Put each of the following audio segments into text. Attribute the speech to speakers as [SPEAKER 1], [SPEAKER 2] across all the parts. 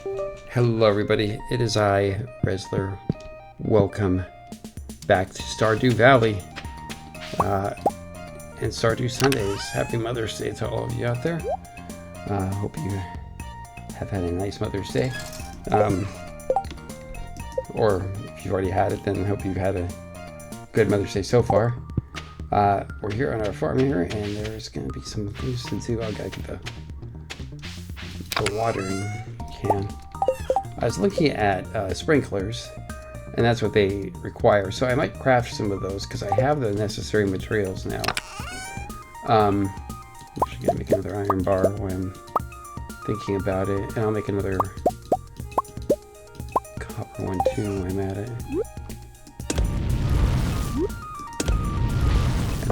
[SPEAKER 1] Hello everybody, it is I, Resler. Welcome back to Stardew Valley and Stardew Sundays. Happy Mother's Day to all of you out there. Hope you have had a nice Mother's Day. Or if you've already had it, then I hope you've had a good Mother's Day so far. We're here on our farm here, and there's going to be some things to do. I gotta get the watering can. I was looking at sprinklers, and that's what they require. So I might craft some of those because I have the necessary materials now. I'm actually gonna make another iron bar when I'm thinking about it, and I'll make another copper one too when I'm at it.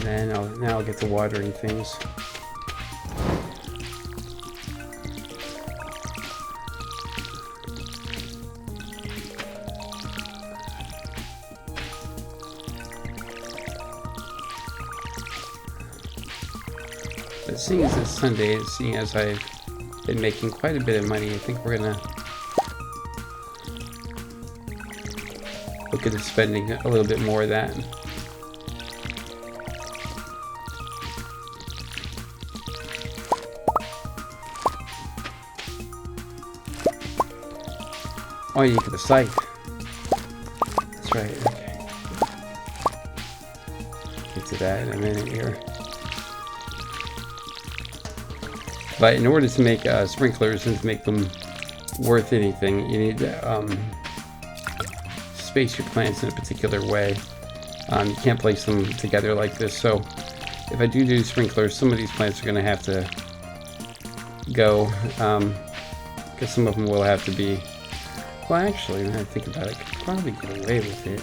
[SPEAKER 1] And then I'll get to watering things. But seeing as it's Sunday, seeing as I've been making quite a bit of money, I think we're gonna look at spending a little bit more of that. Oh, you get the scythe. That's right, okay. Get to that in a minute here. But in order to make sprinklers and to make them worth anything, you need to space your plants in a particular way. You can't place them together like this. So if I do sprinklers, some of these plants are going to have to go, because some of them will have to be. Well, actually, now I think about it, I could probably get away with it.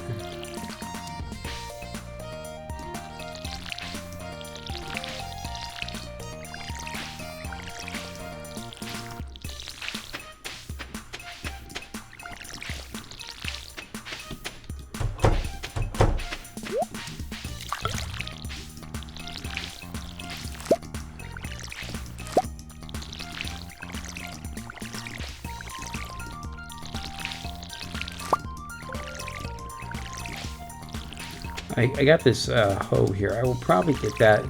[SPEAKER 1] I got this hoe here. I will probably get that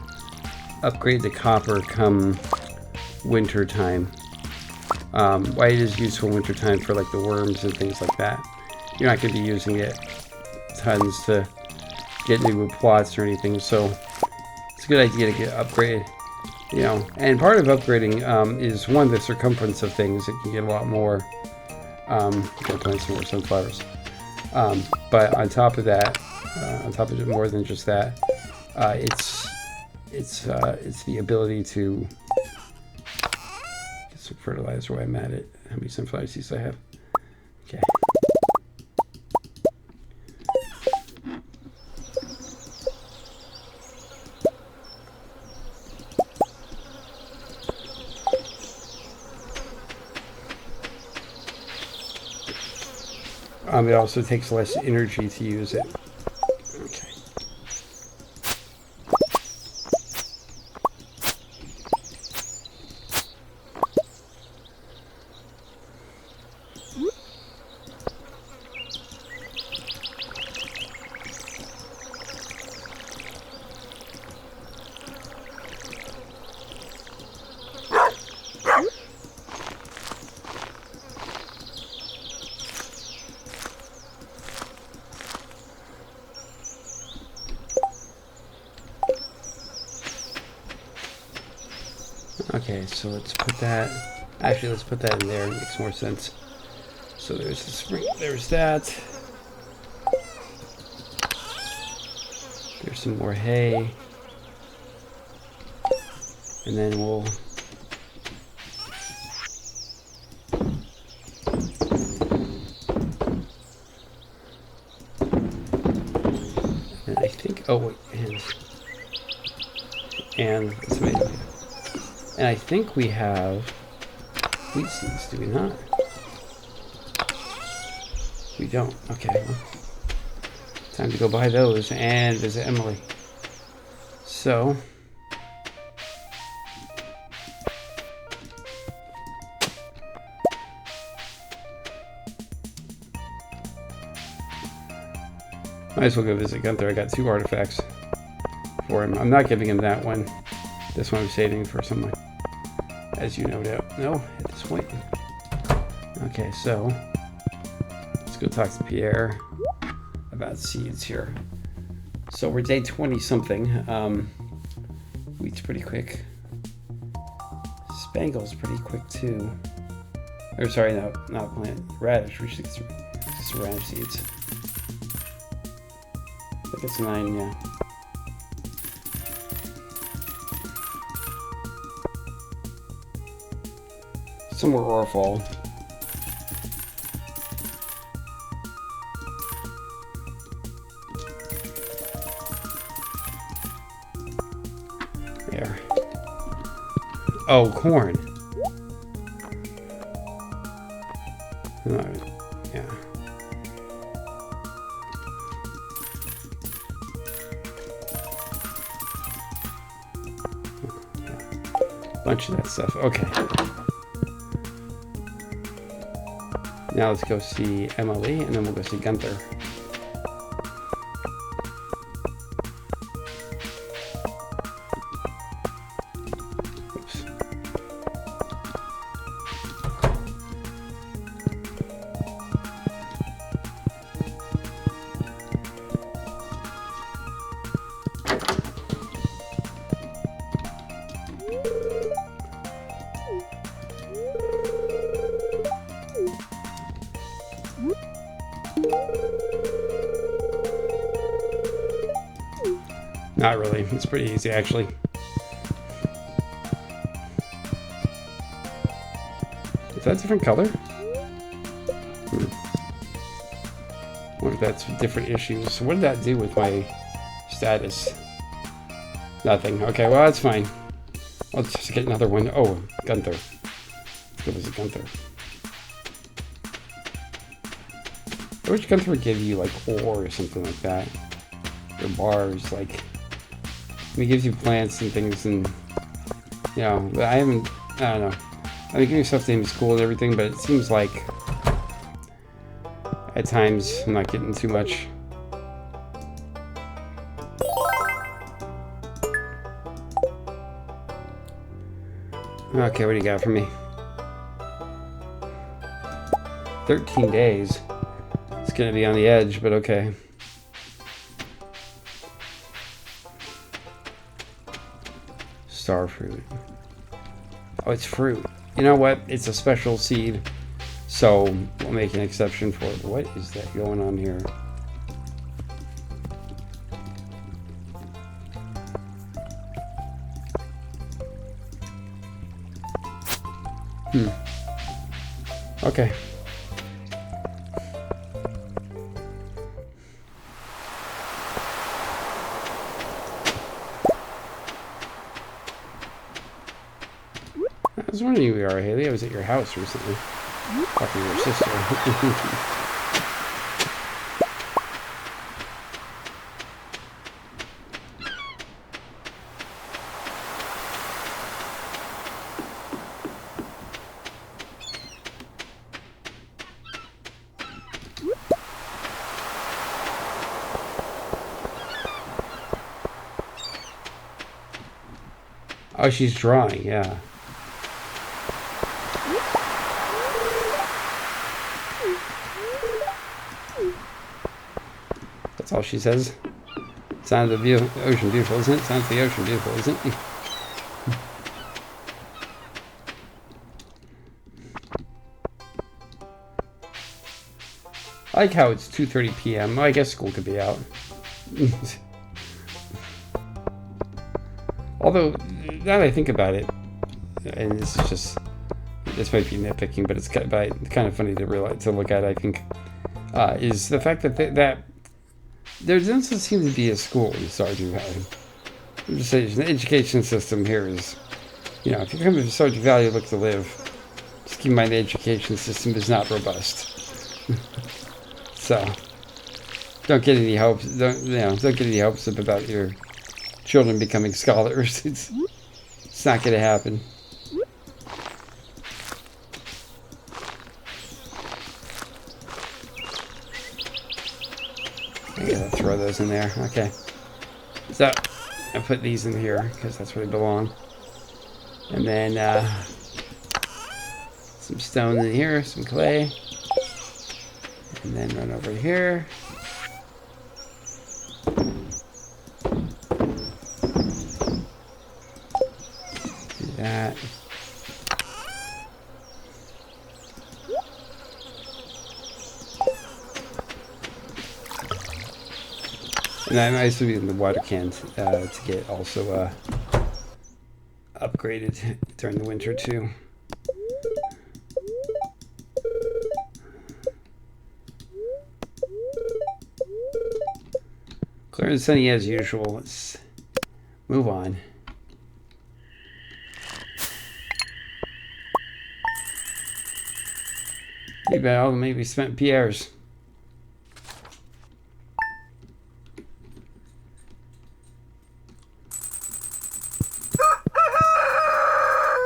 [SPEAKER 1] upgrade to copper come winter time. Why it is useful winter time for like the worms and things like that. You're not going to be using it tons to get new plots or anything, so it's a good idea to get upgraded. You know, and part of upgrading is one, the circumference of things. It can get a lot more. Gonna plant some more sunflowers. But on top of that, on top of it, more than just that, it's the ability to get some fertilizer while I'm at it. How many sunflower seeds I have? Okay. It also takes less energy to use it. Okay. Okay, so let's put that. Actually, let's put that in there. It makes more sense. So there's the spring. There's that. There's some more hay, and then we'll. And I think. Oh wait, and it's amazing. And I think we have wheat seeds, do we not? We don't. Okay, well, time to go buy those and visit Emily. So, Might as well go visit Gunther. I got 2 artifacts for him. I'm not giving him that one. This one I'm saving for someone, as you no doubt know at this point. Okay, so let's go talk to Pierre about seeds here. So we're day 20 something. Wheat's pretty quick. Spangle's pretty quick too. Or sorry, no, not plant. Radish. We should get some radish seeds. I think it's 9, yeah. Some more Orfall. There. Oh, corn. Yeah. Bunch of that stuff. Okay. Now let's go see Emily, and then we'll go see Gunther. Oops. Not really. It's pretty easy, actually. Is that a different color? Wonder if that's different issues. So what did that do with my status? Nothing. Okay, well, that's fine. Let's just get another one. Oh, Gunther. Let's go visit Gunther. I wish Gunther would give you, like, ore or something like that. Or bars, like... He gives you plants and things, and you know, I don't know. I mean, giving stuff to him is cool and everything, but it seems like at times I'm not getting too much. Okay, what do you got for me? 13 days. It's gonna be on the edge, but okay. Star fruit. Oh, it's fruit. You know what? It's a special seed, so we'll make an exception for it. What is that going on here? Okay. I was wondering who you are, Haley. I was at your house recently. Talking to your sister. Oh, she's drawing, yeah. That's all she says. Sounds of the ocean beautiful, isn't it? Sounds the ocean beautiful, isn't it? I like how it's 2:30 p.m. I guess school could be out. Although, now that I think about it, and this might be nitpicking, but it's kind of funny to look at, I think, is the fact that there doesn't seem to be a school in Stardew Valley. I'm just saying, the education system here is, you know, if you come to Stardew Valley, look to live, just keep in mind the education system is not robust. So, don't get any hopes. Don't get any hopes about your children becoming scholars. It's not going to happen. Yeah, throw those in there. Okay. So I put these in here because that's where they belong. And then some stone in here, some clay. And then run over here. Do that. And I might still be in the water can to get also upgraded during the winter too. Clear and sunny as usual. Let's move on. Maybe I'll maybe spent Pierre's.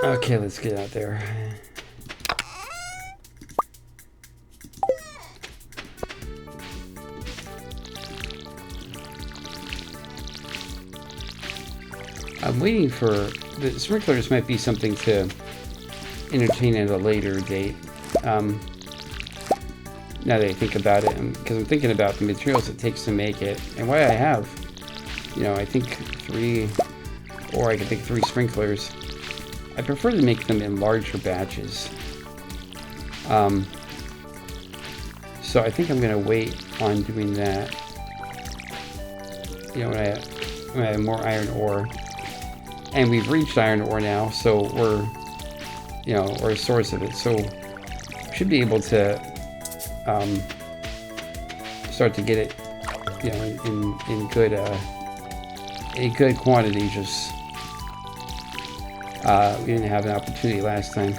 [SPEAKER 1] Okay, let's get out there. I'm waiting for the sprinklers. Might be something to entertain at a later date. Now that I think about it, because I'm thinking about the materials it takes to make it, and why I have, I think 3, or I could think 3 sprinklers. I prefer to make them in larger batches. So I think I'm going to wait on doing that. When I have more iron ore. And we've reached iron ore now, so we're a source of it. So we should be able to start to get it, in good quantity. Just we didn't have an opportunity last time.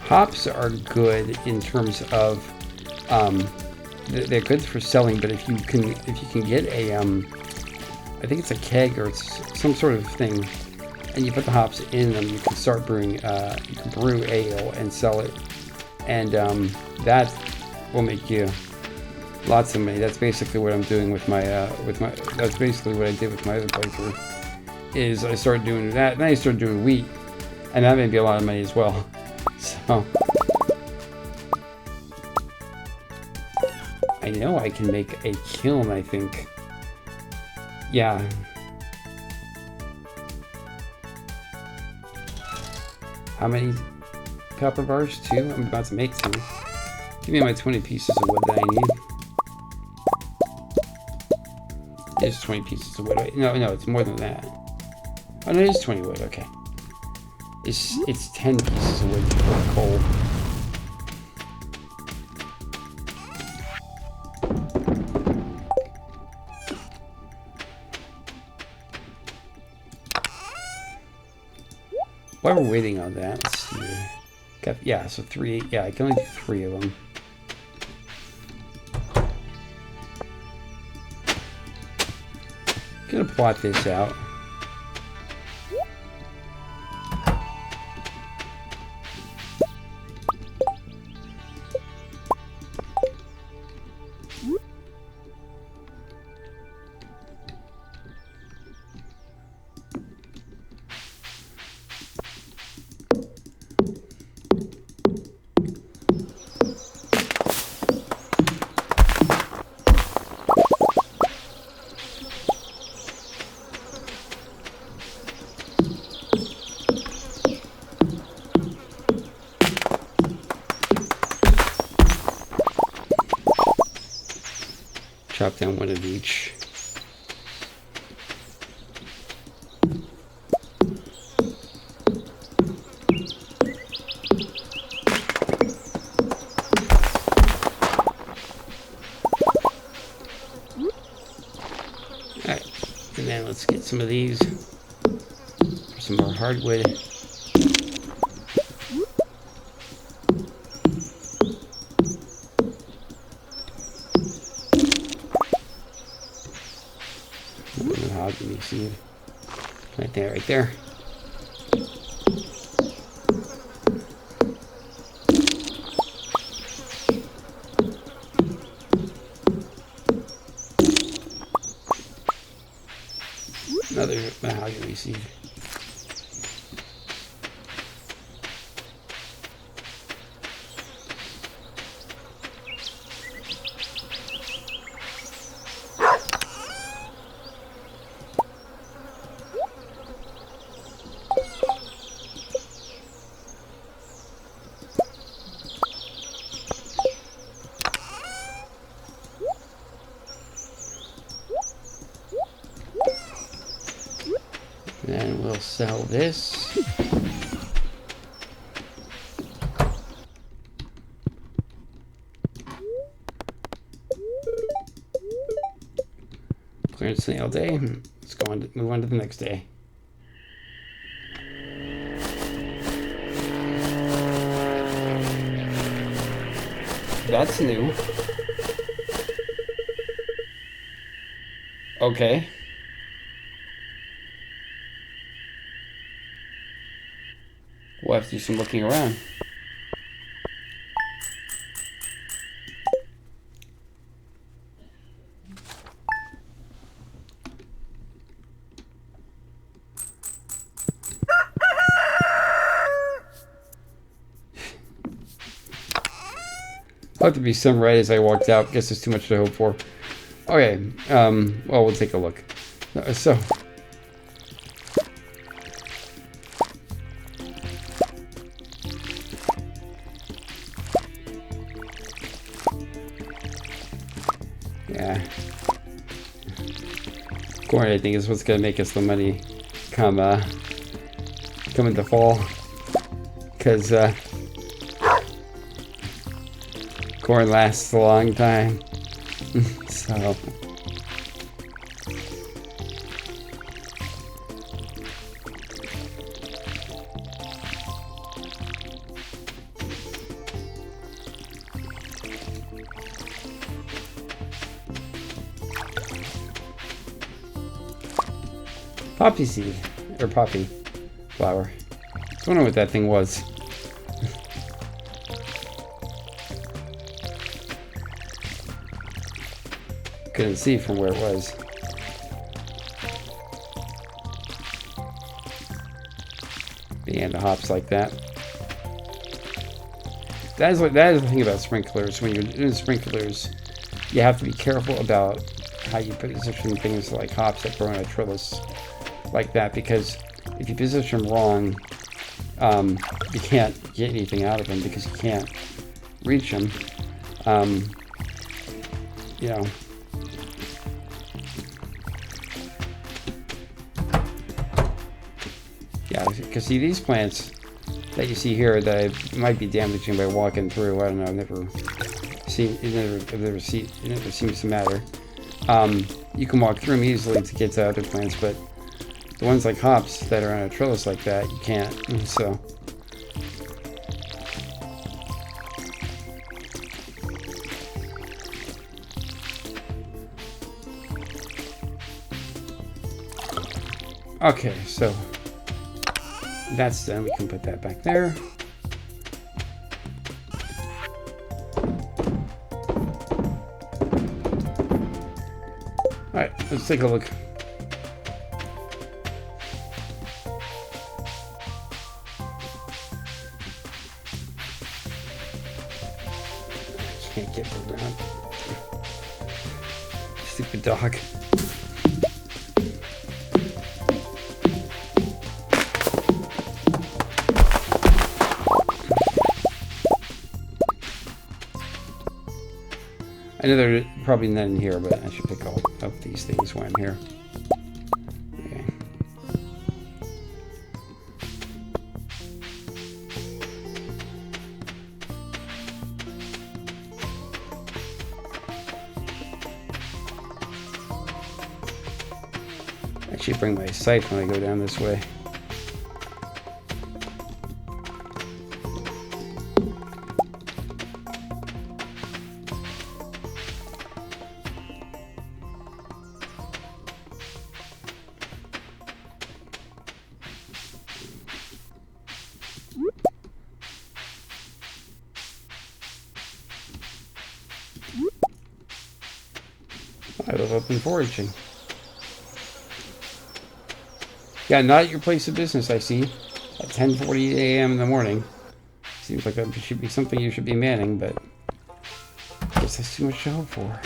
[SPEAKER 1] Hops are good in terms of they're good for selling, but if you can get a I think it's a keg or it's some sort of thing, and you put the hops in them, you can start brewing. You can brew ale and sell it, and that will make you lots of money. That's basically what I'm doing with my That's basically what I did with my other playthrough. Is I started doing that, and then I started doing wheat, and that made me a lot of money as well. So I know I can make a kiln, I think. Yeah. How many copper bars? 2? I'm about to make 2. Give me my 20 pieces of wood that I need. There's 20 pieces of wood. No, it's more than that. Oh no, it is 20 wood, okay. It's 10 pieces of wood for coal. While we're waiting on that, let's see. So 3. Yeah, I can only do 3 of them. I'm gonna plot this out. Chop down one of each. then let's get some of these for some more hardwood. Mahogany seed. Plant that right there. Another mahogany seed. Then we'll sell this. Clearance snail day. Let's go on to move on to the next day. That's new. Okay. We'll have to do some looking around. Thought there'd be some right as I walked out. Guess there's too much to hope for. Okay, well, we'll take a look. So, yeah, corn, I think, is what's gonna make us the money come into fall, because corn lasts a long time. So poppy seed or poppy flower. I was wondering what that thing was. Couldn't see from where it was. And the hops like that. That is the thing about sprinklers. When you're doing sprinklers, you have to be careful about how you position things like hops that grow in a trellis like that, because if you position them wrong, you can't get anything out of them because you can't reach them. You know. Yeah, because see, these plants that you see here that might be damaging by walking through. I don't know. I've never seen. It never seems to matter. You can walk through them easily to get to other plants, but the ones like hops that are on a trellis like that, you can't. So. Okay, so that's done. We can put that back there. All right, let's take a look. Just can't get around. Stupid dog. I know there's probably none in here, but I should pick all up these things while I'm here. Okay. I should bring my scythe when I go down this way. I love open foraging. Yeah, not at your place of business, I see. At 10:40 a.m. in the morning. Seems like that should be something you should be manning, but I guess that's too much to hope for.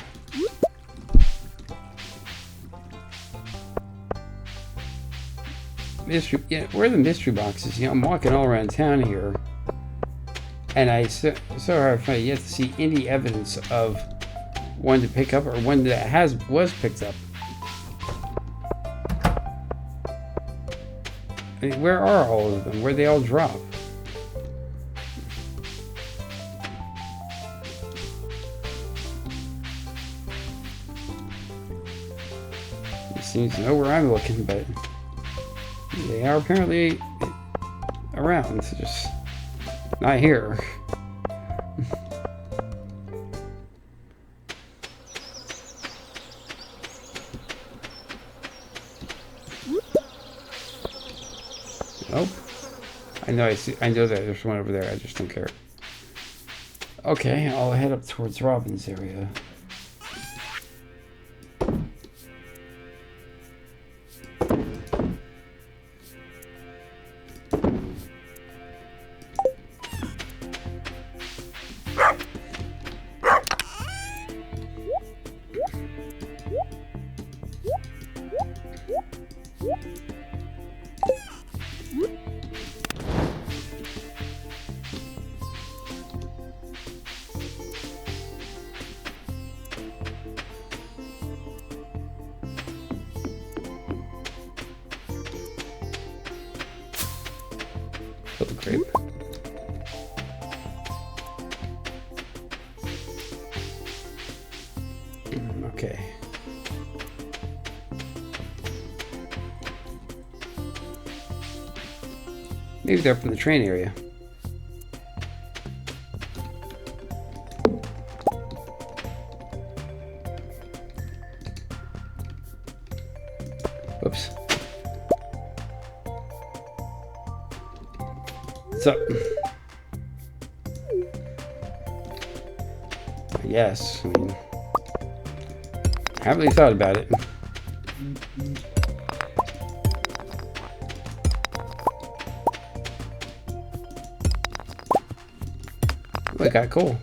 [SPEAKER 1] Mystery, yeah, where are the mystery boxes? You know, I'm walking all around town here, and I so hard to find yet to see any evidence of one to pick up or one that was picked up. I mean, where are all of them? Where they all drop? It seems to know where I'm looking, but they are apparently around. It's just not here. Nope. I know that there's one over there. I just don't care. Okay, I'll head up towards Robin's area. Little grape. Okay. Maybe they're from the train area. Whoops. What's up? Yes, I mean, I haven't really thought about it. Look, got cool.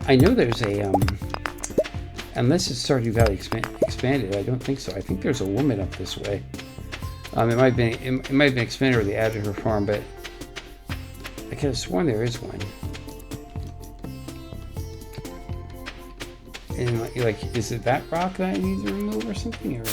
[SPEAKER 1] I know there's a unless it's Stardew Valley expanded, I don't think so. I think there's a woman up this way. It might have been expanded or they added her farm, but I could have sworn there is one. And like, is it that rock that I need to remove or something, or?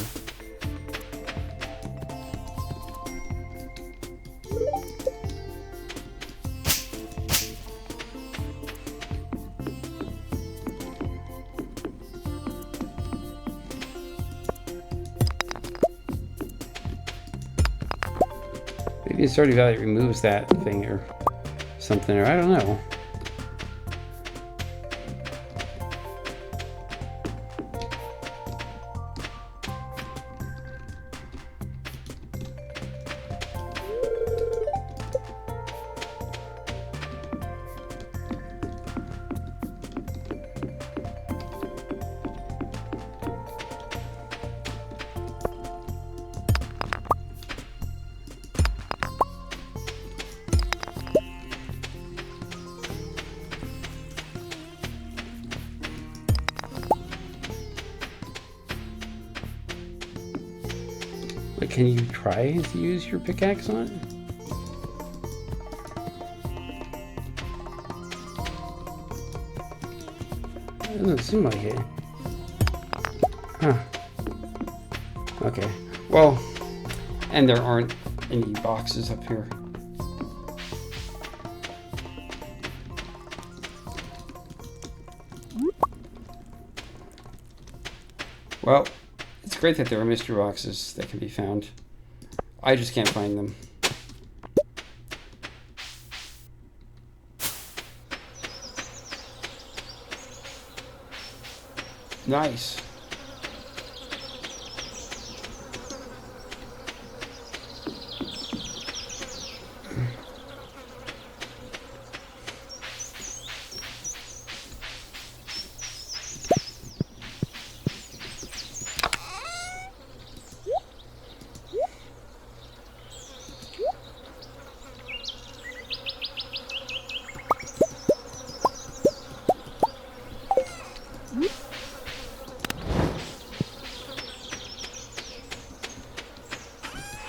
[SPEAKER 1] Maybe Stardew Valley removes that thing or something, or I don't know. But can you try to use your pickaxe on it? It doesn't seem like it. Huh. Okay. Well, and there aren't any boxes up here. Well, it's great that there are mystery boxes that can be found. I just can't find them. Nice.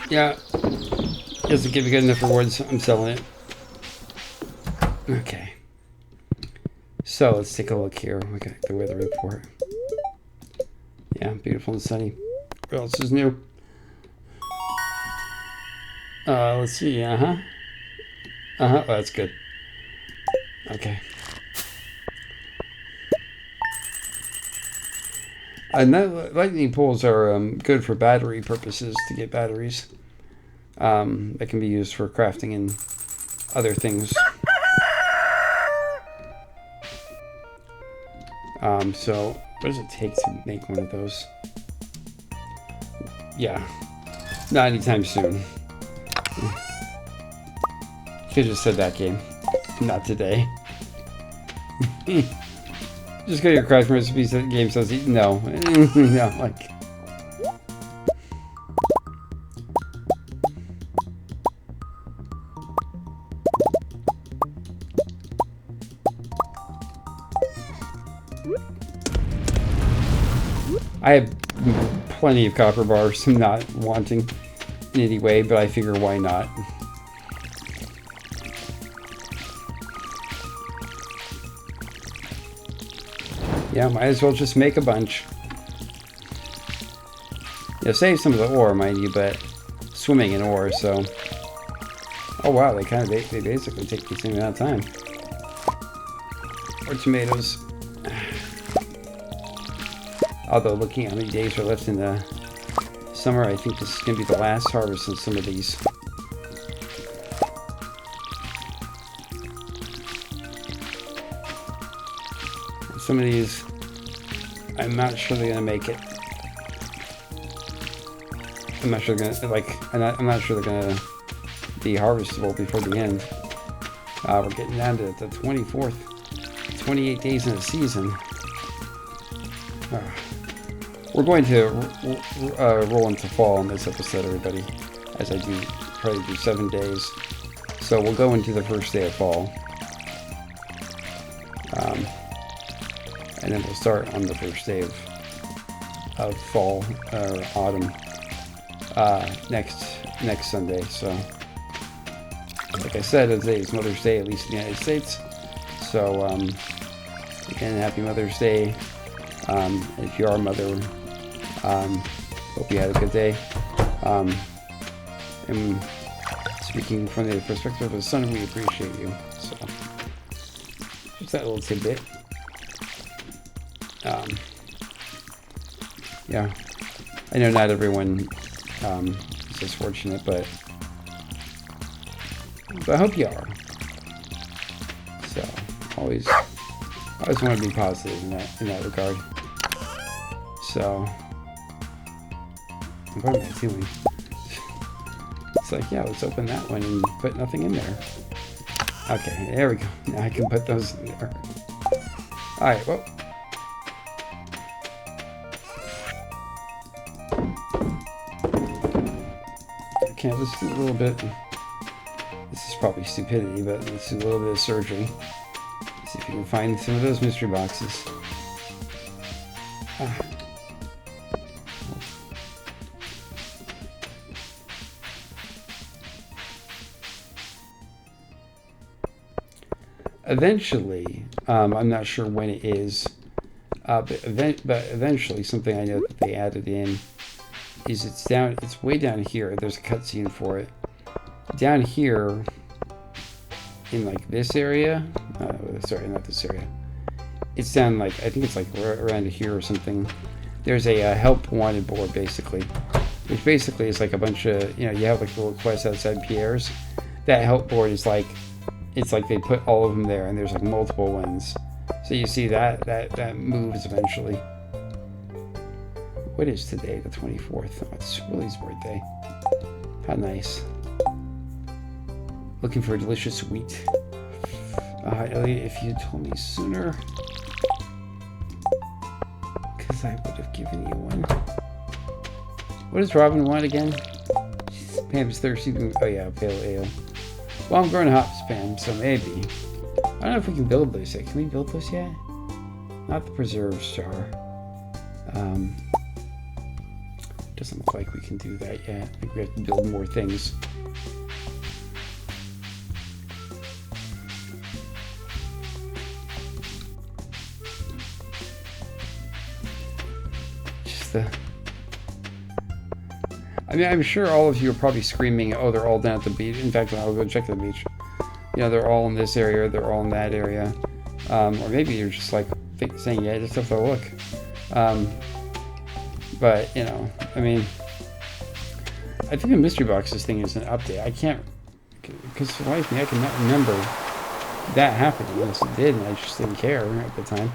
[SPEAKER 1] Yeah, doesn't give you good enough rewards. I'm selling it. Okay. So let's take a look here. We got the weather report. Yeah, beautiful and sunny. What else is new? Let's see. Oh, that's good. Okay. And that lightning poles are good for battery purposes, to get batteries. That can be used for crafting and other things. So what does it take to make one of those? Yeah, not anytime soon. Could just said that game, not today. Just go to your crafting recipes. The game says no, no, like. I have plenty of copper bars. I'm not wanting in any way, but I figure why not. Yeah, might as well just make a bunch. Yeah, save some of the ore, mind you, but swimming in ore, so. Oh wow, they basically take the same amount of time. Or tomatoes. Although looking at how many days are left in the summer, I think this is going to be the last harvest of some of these. Some of these, I'm not sure they're going to make it. I'm not sure they're going to, like, I'm not sure they're going to be harvestable before the end. We're getting down to the 24th, 28 days in the season. We're going to roll into fall on this episode, everybody, as I do try to do 7 days. So we'll go into the first day of fall. And then we'll start on the first day of fall, or autumn, next Sunday. So, like I said, today is Mother's Day, at least in the United States. So, again, happy Mother's Day. If you are a mother, hope you had a good day. And speaking from the perspective of a son, we appreciate you. So, just that little tidbit. Yeah, I know not everyone is as fortunate, but I hope you are. So, always want to be positive in that regard. So, what am I doing? It's like, yeah, let's open that one and put nothing in there. Okay, there we go. Now I can put those in there. Alright, well. Okay, let's do a little bit. This is probably stupidity, but let's do a little bit of surgery. See if we can find some of those mystery boxes. Eventually, I'm not sure when it is, but eventually something I know that they added in is it's way down here. There's a cutscene for it. Down here, in like this area, sorry, not this area. It's down like, I think it's like around here or something. there's a help wanted board basically, which basically is like a bunch of, you have like little quests outside Pierre's. That help board is like, it's like they put all of them there, and there's like multiple ones. So you see that moves eventually. What is today? The 24th. Oh, it's Willie's birthday. How nice. Looking for a delicious wheat. Elliot, if you told me sooner, because I would have given you one. What does Robin want again? Pam's thirsty. Oh yeah, pale ale. Well, I'm growing hops, Pam, so maybe. I don't know if we can build this yet. Can we build this yet? Not the preserve jar. Doesn't look like we can do that yet. I think we have to build more things. I mean, I'm sure all of you are probably screaming, oh, they're all down at the beach. In fact, I'll go check the beach. They're all in this area, they're all in that area. Or maybe you're just like saying, yeah, just have to look. But, I mean, I think the Mystery Boxes thing is an update. I can't, because for life, I cannot remember that happening. Yes, it did, and I just didn't care at the time.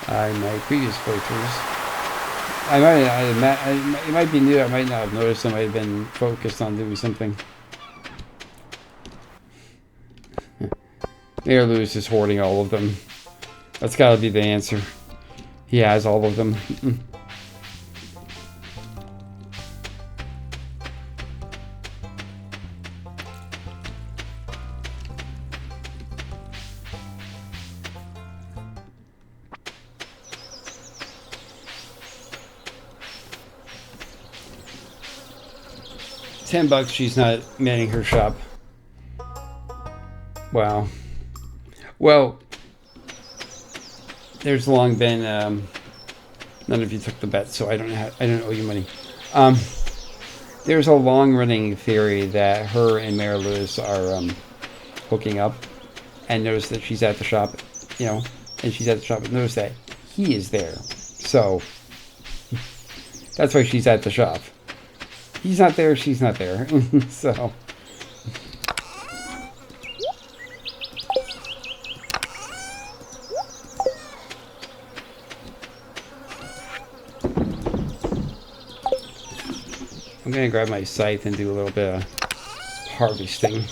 [SPEAKER 1] In my previous playthroughs, it might be new. I might not have noticed. I might have been focused on doing something. Mayor Lewis is hoarding all of them. That's got to be the answer. He has all of them. 10 bucks, she's not manning her shop. Wow. Well, there's long been none of you took the bet, so I don't owe you money. There's a long-running theory that her and Mayor Lewis are hooking up, and notice that she's at the shop, and she's at the shop, and notice that he is there. So that's why she's at the shop. He's not there, she's not there. So I'm gonna grab my scythe and do a little bit of harvesting.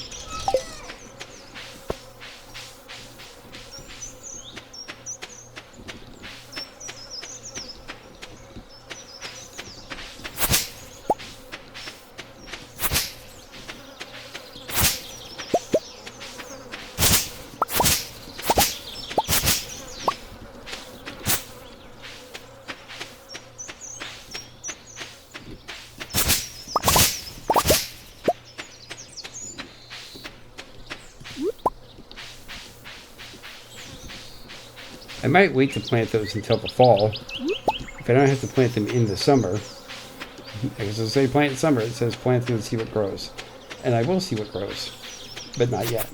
[SPEAKER 1] I might wait to plant those until the fall, if I don't have to plant them in the summer. Because it'll say plant in summer, it says plant and see what grows. And I will see what grows, but not yet.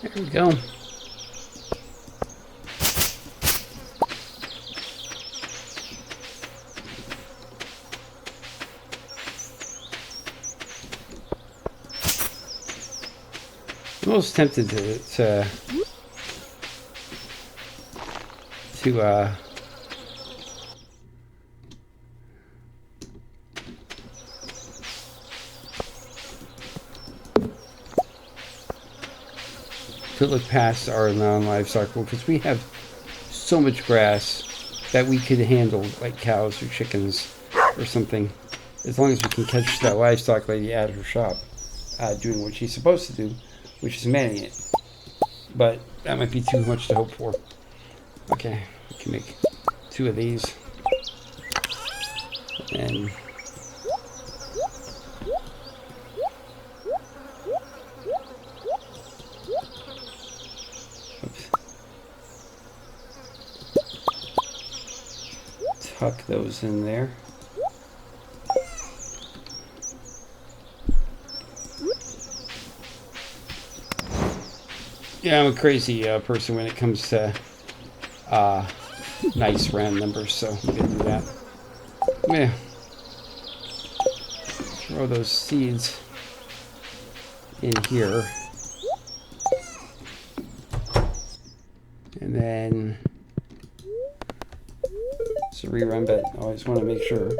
[SPEAKER 1] There we go. I'm almost tempted to to look past our non-livestock because we have so much grass that we could handle, like cows or chickens or something, as long as we can catch that livestock lady at her shop doing what she's supposed to do, which is manning it. But that might be too much to hope for. Okay, we can make 2 of these. And tuck those in there. Yeah, I'm a crazy person when it comes to nice round numbers, so we can do that. Yeah. Throw those seeds in here. And then it's a rerun, but I always want to make sure.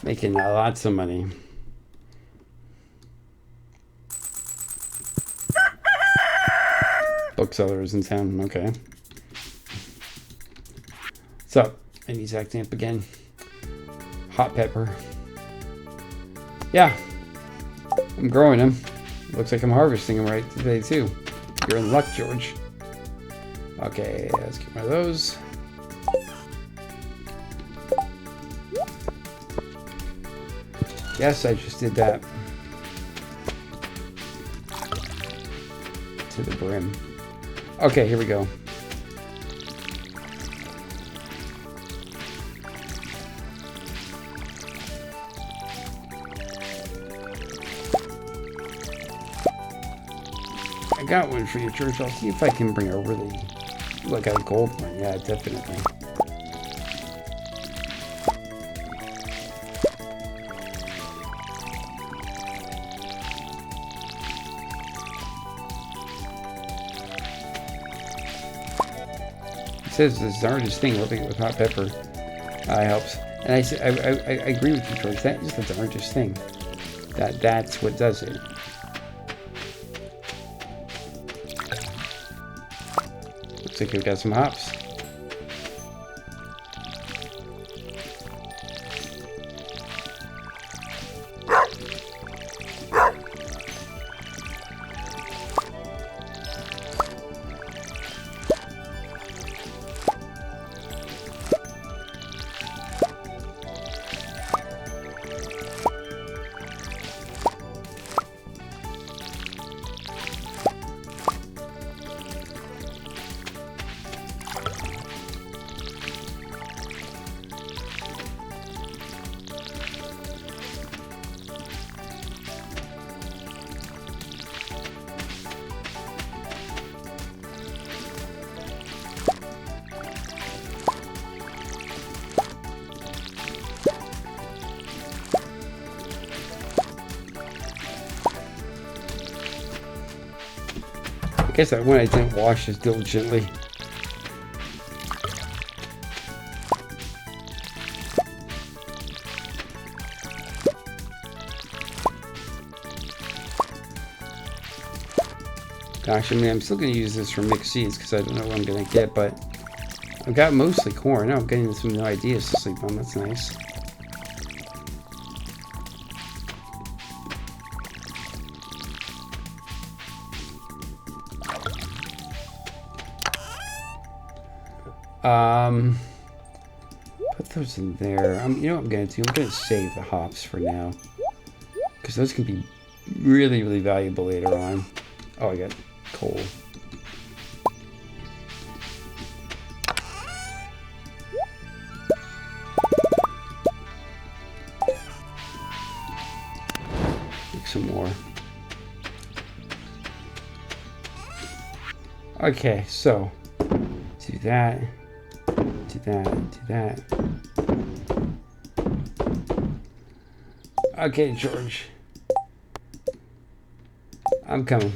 [SPEAKER 1] Making lots of money. Booksellers in town, okay. So, I need Zach Damp again. Hot pepper. Yeah, I'm growing them. Looks like I'm harvesting them right today too. You're in luck, George. Okay, let's get one of those. Yes, I just did that. To the brim. Okay, here we go. I got one for you, George. I'll see if I can bring a really, like a gold one. Yeah, definitely. Says this is the hardest thing, rubbing it with hot pepper helps. And I agree with you, George. That is the hardest thing. That's what does it. Looks like we've got some hops. I guess that one I didn't wash as diligently. Gosh, I mean, I'm still going to use this for mixed seeds because I don't know what I'm going to get, but I've got mostly corn. Now I'm getting some new ideas to sleep on. That's nice. Put those in there. You know what I'm going to do? I'm going to save the hops for now. Because those can be really, really valuable later on. Oh, I got coal. Make some more. Okay, so do that. Do that, do that. Okay, George. I'm coming.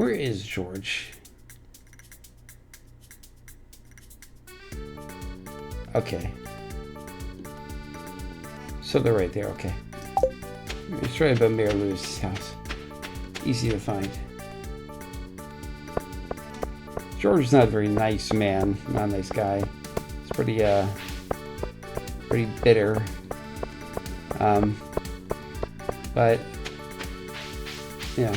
[SPEAKER 1] Where is George? Okay. So they're right there, okay. It's right above Mayor Lewis's house. Easy to find. George is not a very nice man, not a nice guy. He's pretty bitter. But, you know,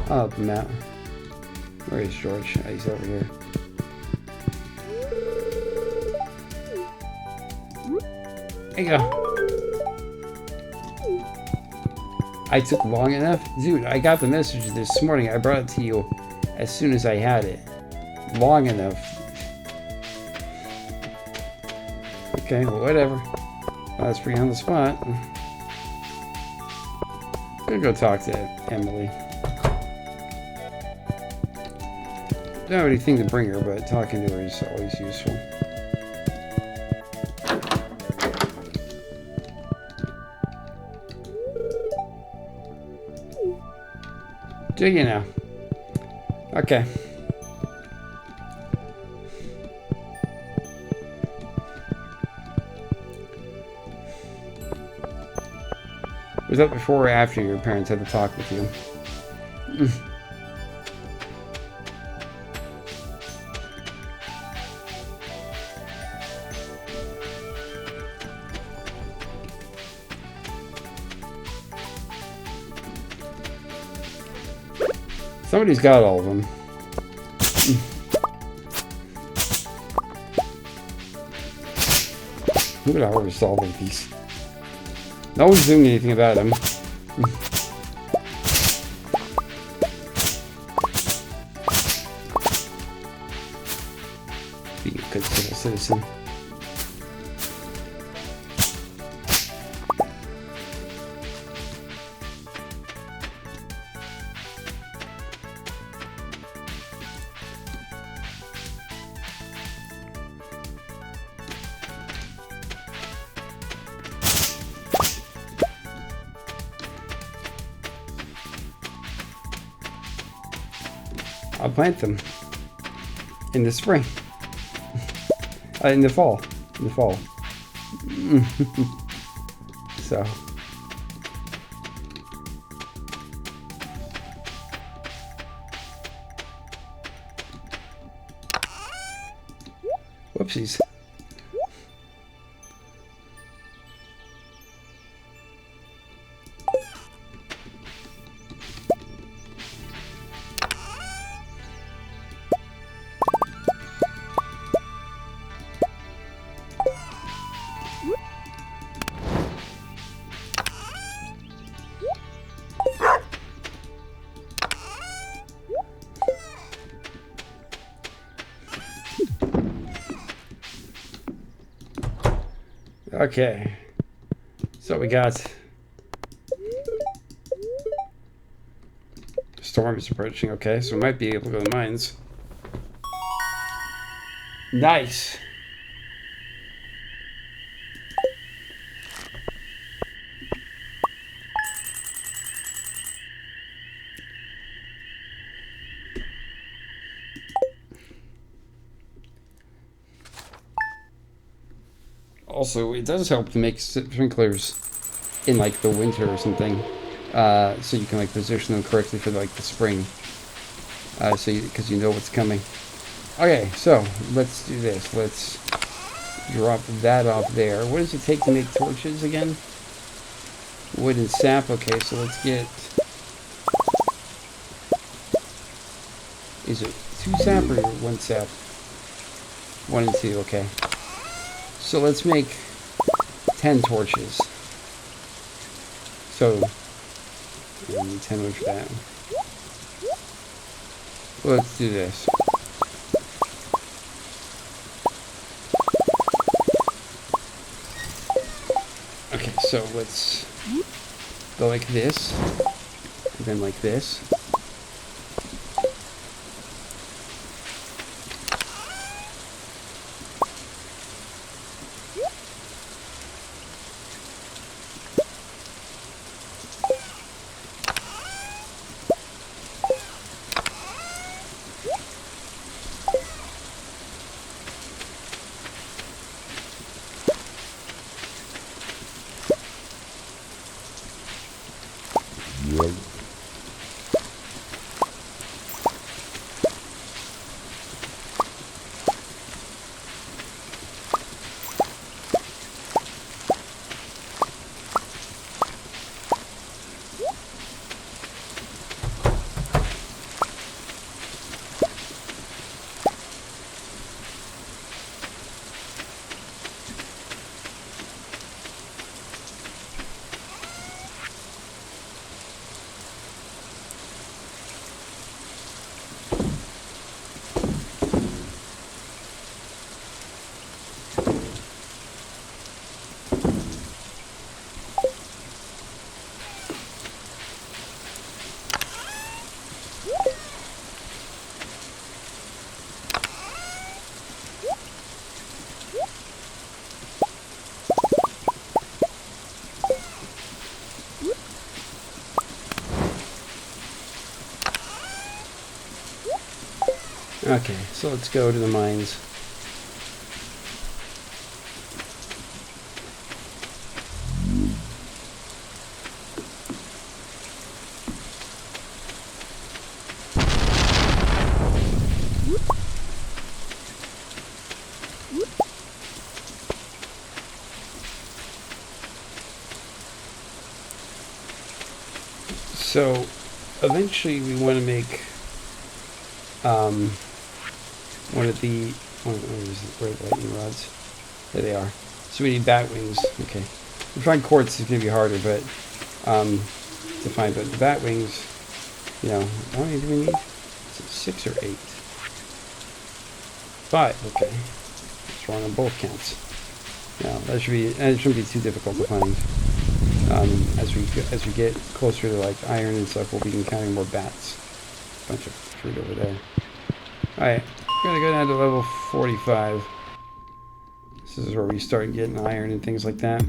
[SPEAKER 1] I'll help him out. Where is George? Oh, he's over here. There you go. I took long enough? Dude, I got the message this morning. I brought it to you as soon as I had it. Long enough. Okay, well, whatever. That's pretty on the spot. I'm gonna go talk to Emily. Don't have anything to bring her, but talking to her is always useful. Do you know? Okay. Was that before or after your parents had to talk with you? Somebody's got all of them. Look at how we're solving these. No one's doing anything about them. Be a good citizen. I'll plant them in the spring. In the fall. In the fall. So. Whoopsies. Okay, so we got storm is approaching. Okay, so we might be able to go to the mines. Nice. Also, it does help to make sprinklers in like the winter or something, so you can like position them correctly for like the spring, because you know what's coming. Okay, so let's do this. Let's drop that off there. What does it take to make torches again? Wood and sap. Okay, so let's get. Is it 2 sap or 1 sap? 1 and 2. Okay. So let's make 10 torches. So, 10 wood for that. Let's do this. Okay, so let's go like this, and then like this. Okay, so let's go to the mines. So eventually we want to make one of the where are the lightning rods? There they are. So we need bat wings. Okay. To find quartz is going to be harder, but to find, but the bat wings, you know, how many do we need? Is it 6 or 8? 5. Okay. It's wrong on both counts. No, that shouldn't be too difficult to find. As we get closer to like iron and stuff, we'll be encountering more bats. Bunch of fruit over there. All right, we're gonna go down to level 45. This is where we start getting iron and things like that.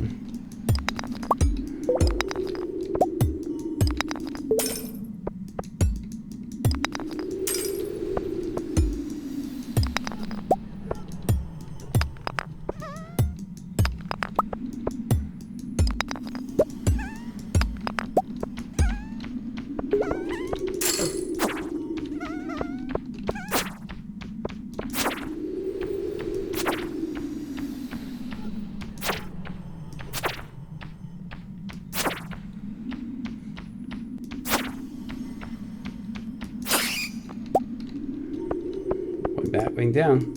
[SPEAKER 1] Batwing down.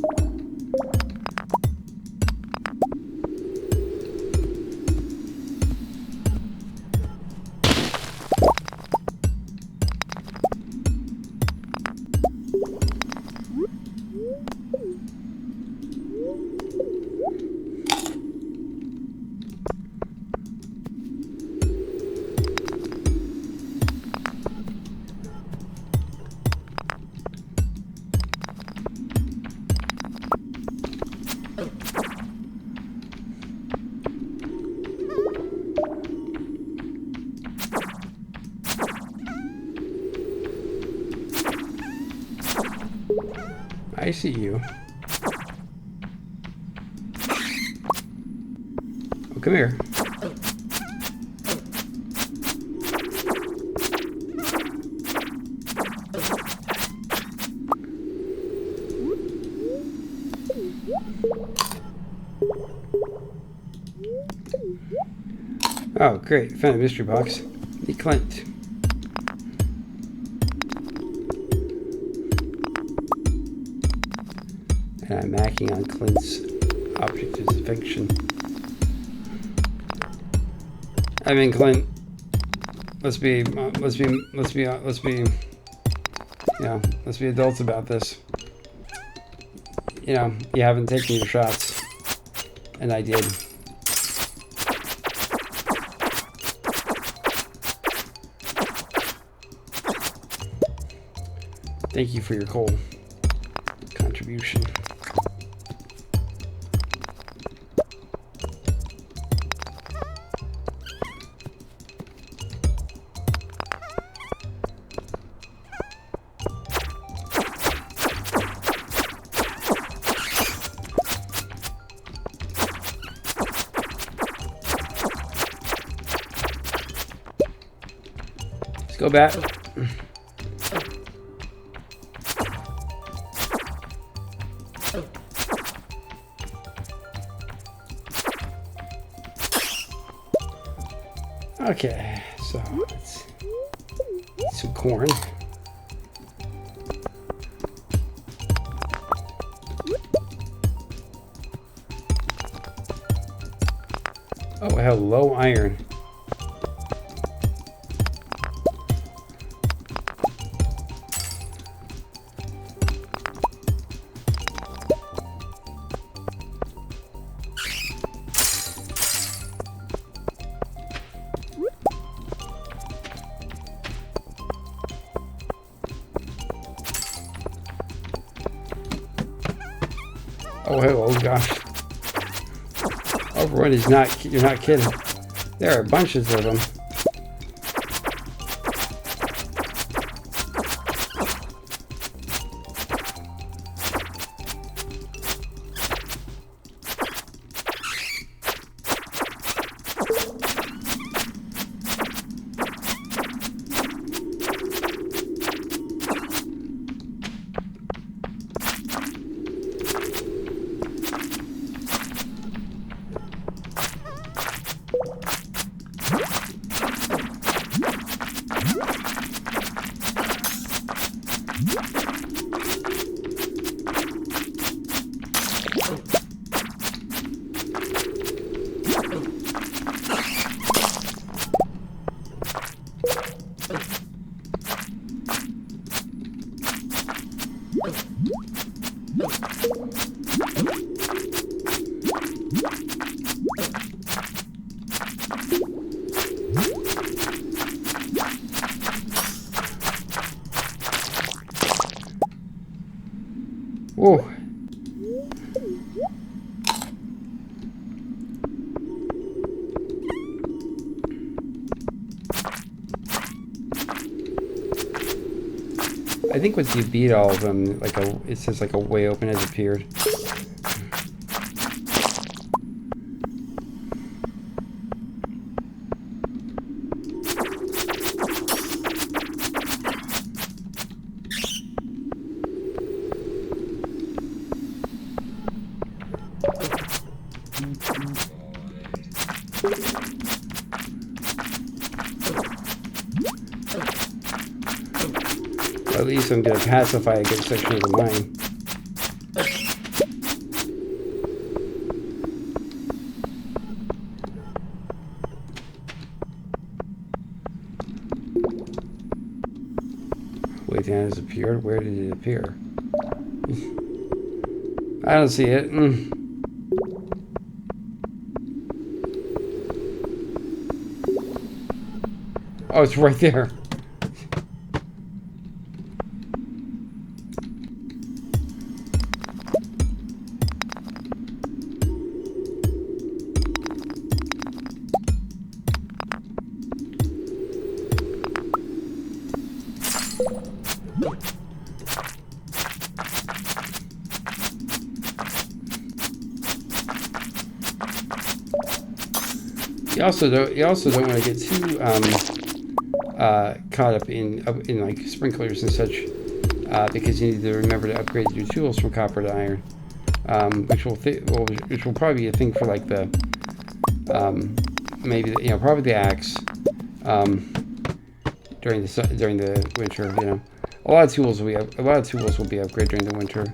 [SPEAKER 1] I see you. Oh, come here. Oh, great. Found a mystery box. The Clint. And I'm hacking on Clint's object of affection. I mean, Clint, let's be adults about this. You know, you haven't taken your shots, and I did. Thank you for your coal contribution. Let's go back. Okay, so let's eat some corn. Oh, hello, iron. Oh, hello, gosh. Overrun is not, you're not kidding. There are bunches of them. Whoa. I think once you beat all of them, like it says like a way open has appeared. At least I'm going to pacify a good section of the mine. Way down has appeared. Where did it appear? I don't see it. Oh, it's right there. You also don't want to get too caught up in like sprinklers and such, because you need to remember to upgrade your tools from copper to iron, which will probably be a thing for like the maybe probably the axe during the winter. A lot of tools will be upgraded during the winter.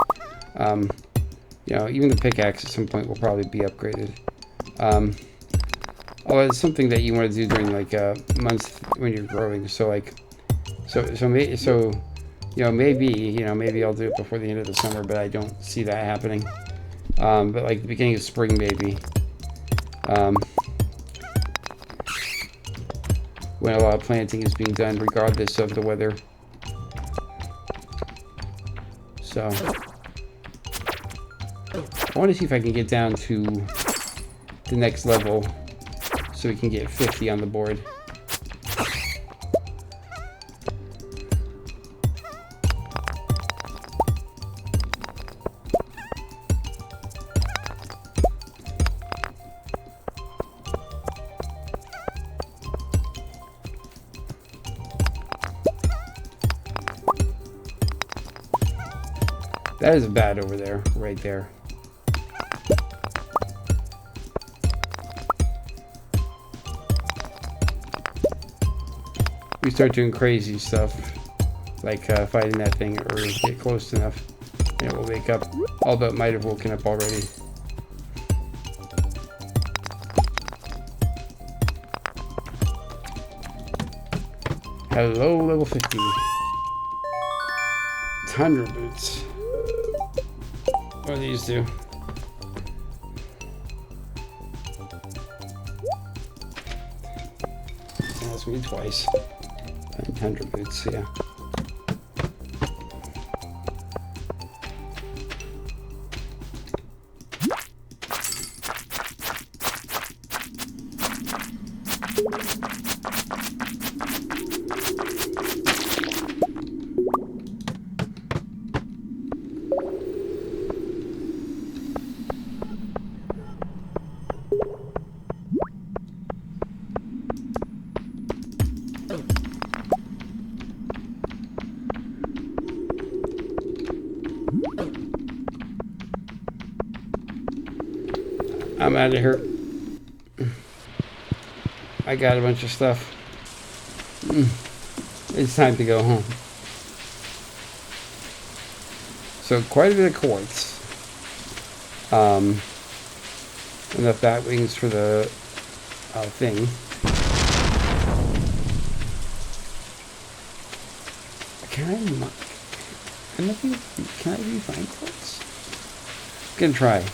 [SPEAKER 1] Even the pickaxe at some point will probably be upgraded. Although it's something that you want to do during like months when you're growing. So maybe I'll do it before the end of the summer, but I don't see that happening. But like the beginning of spring, maybe. When a lot of planting is being done, regardless of the weather. So I want to see if I can get down to the next level, so we can get 50 on the board. That is a bat over there, right there. We start doing crazy stuff, like fighting that thing, or get close enough, and it will wake up. Although it might have woken up already. Hello, level 50. Tundra boots. What do these do? Ask me twice. Tundra boots, yeah. I'm out of here. I got a bunch of stuff. It's time to go home. So quite a bit of quartz. Enough bat wings for the thing. Can I refine quartz? I'm gonna try.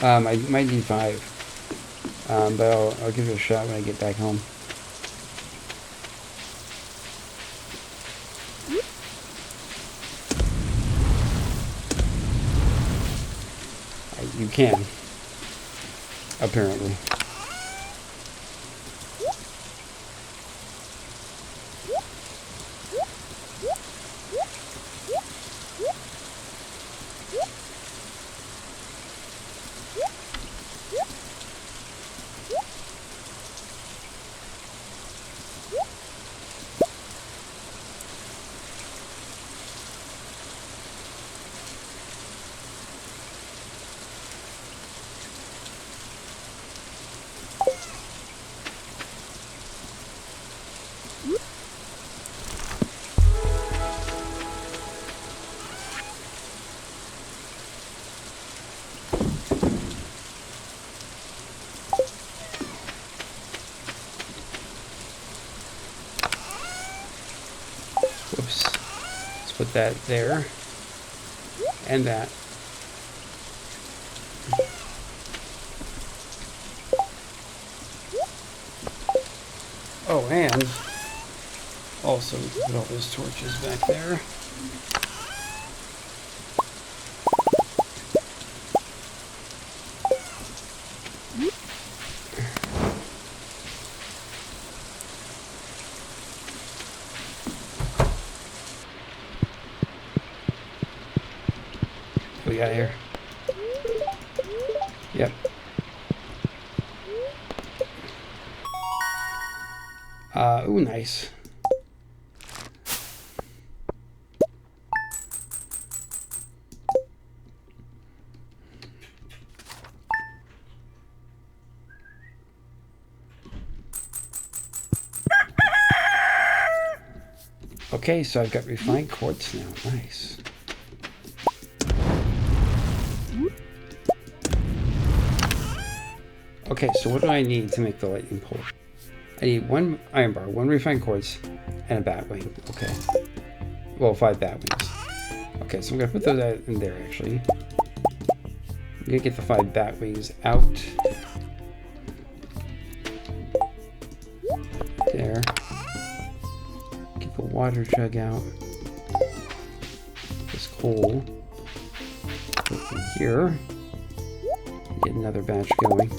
[SPEAKER 1] I might need 5, but I'll give it a shot when I get back home. can, apparently. Whoops. Let's put that there. And that. Oh, and also put all those torches back there. What we got here? Yep. Ooh, nice. Okay, so I've got refined quartz now. Nice. Okay, so what do I need to make the lightning pole? I need 1 iron bar, 1 refined quartz, and a bat wing. Okay. Well, 5 bat wings. Okay, so I'm going to put those in there, actually. I'm going to get the 5 bat wings out. There. Get the water jug out. This coal. Put it in here. Get another batch going.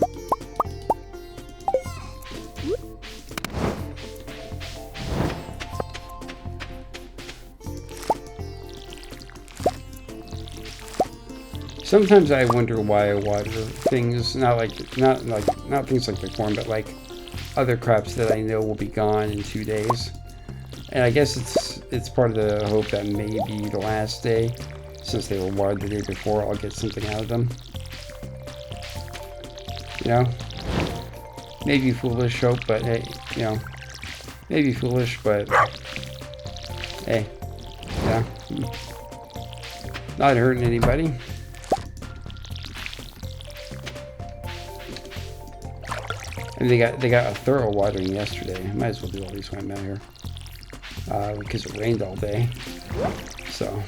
[SPEAKER 1] Sometimes I wonder why I water things, not things like the corn, but like other crops that I know will be gone in 2 days. And I guess it's part of the hope that maybe the last day, since they were watered the day before, I'll get something out of them. You know? Maybe foolish hope, but hey, you know, maybe foolish, but hey, yeah, not hurting anybody. And they got a thorough watering yesterday. Might as well do all these while I'm out here, because it rained all day. So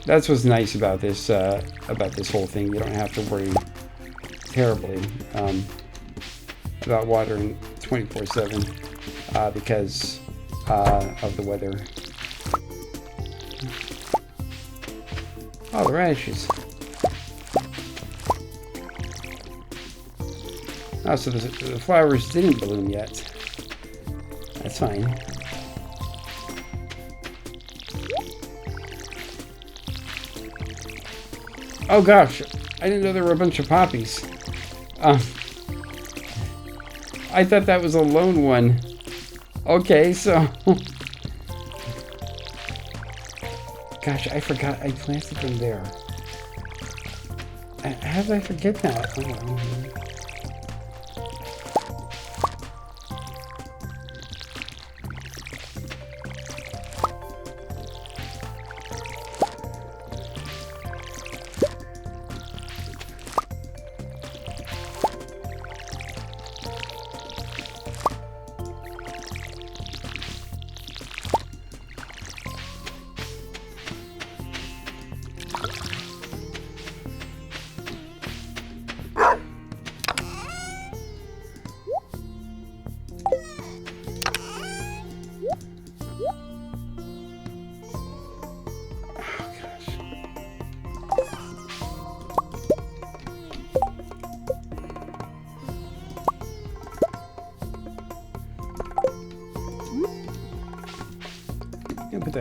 [SPEAKER 1] that's what's nice about this whole thing. You don't have to worry terribly about watering 24/7 because of the weather. Oh, the radishes. Oh, so the flowers didn't bloom yet. That's fine. Oh gosh, I didn't know there were a bunch of poppies. I thought that was a lone one. Okay, so... Gosh, I forgot I planted them there. How did I forget that? Oh.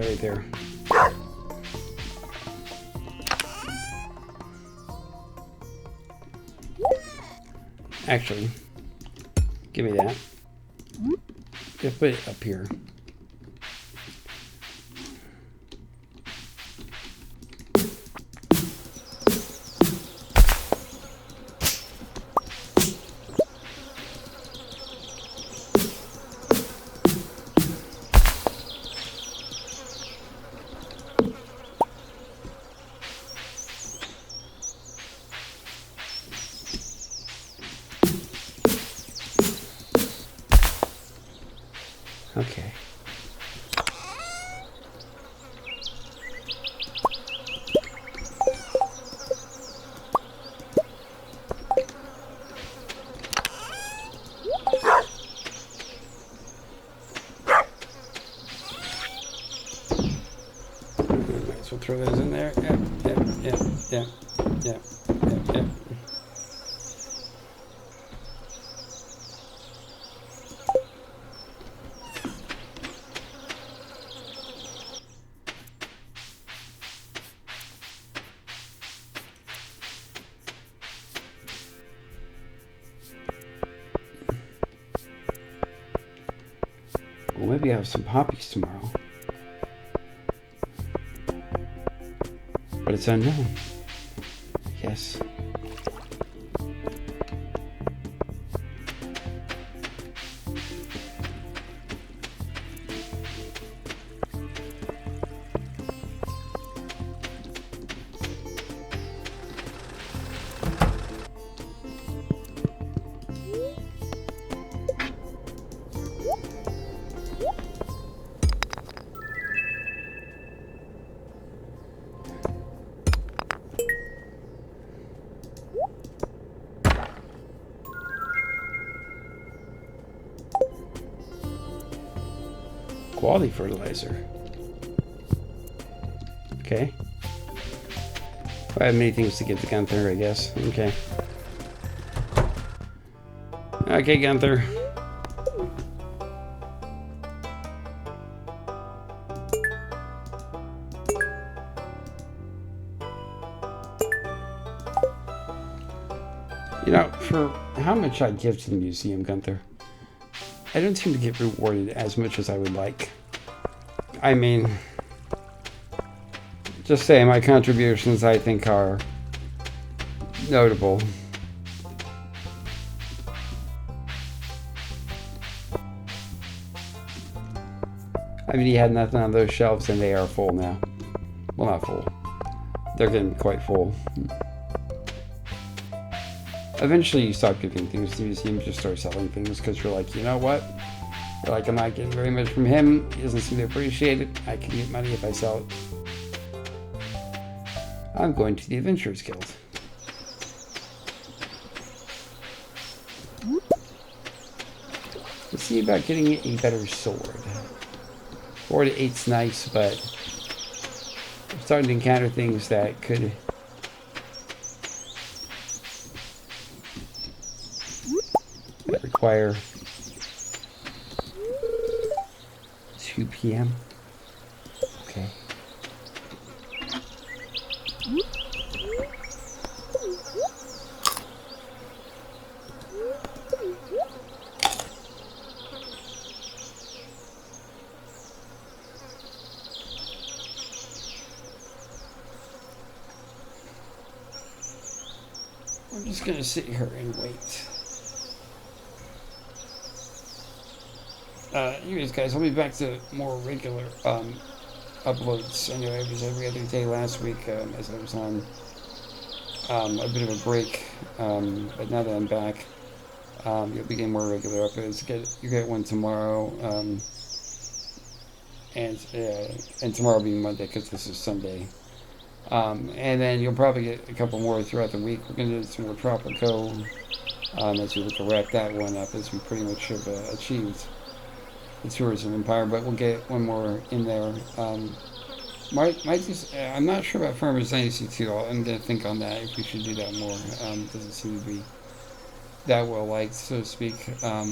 [SPEAKER 1] that right there. Actually, give me that. Just put it up here. Okay. Might as well throw those in there. Yep. Well, maybe I have some poppies tomorrow. But it's unknown. Yes. Quality fertilizer. Okay. I have many things to give to Gunther, I guess. Okay. Okay, Gunther. You know, for how much I give to the museum, Gunther, I don't seem to get rewarded as much as I would like. I mean, just say my contributions I think are notable. I mean, he had nothing on those shelves and they are full now. Well, not full. They're getting quite full. Eventually you stop giving things to the museum, just start selling things because you're like, you know what? You're like, I'm not getting very much from him. He doesn't seem to appreciate it. I can get money if I sell it. I'm going to the Adventurers Guild. Let's see about getting a better sword. 4 to 8's nice, but I'm starting to encounter things that could require 2 p.m. Okay. I'm just gonna sit here and wait. Anyways, guys, I'll be back to more regular uploads. Anyway, it was every other day last week as I was on a bit of a break. But now that I'm back, you'll be getting more regular uploads. You get one tomorrow, and tomorrow will be Monday because this is Sunday. And then you'll probably get a couple more throughout the week. We're going to do some more Tropico as we look to wrap that one up, as we pretty much have achieved the Tourism Empire, but we'll get one more in there. Might just, I'm not sure about Farmers Dynasty 2. I'm going to think on that if we should do that more. Doesn't seem to be that well liked, so to speak. But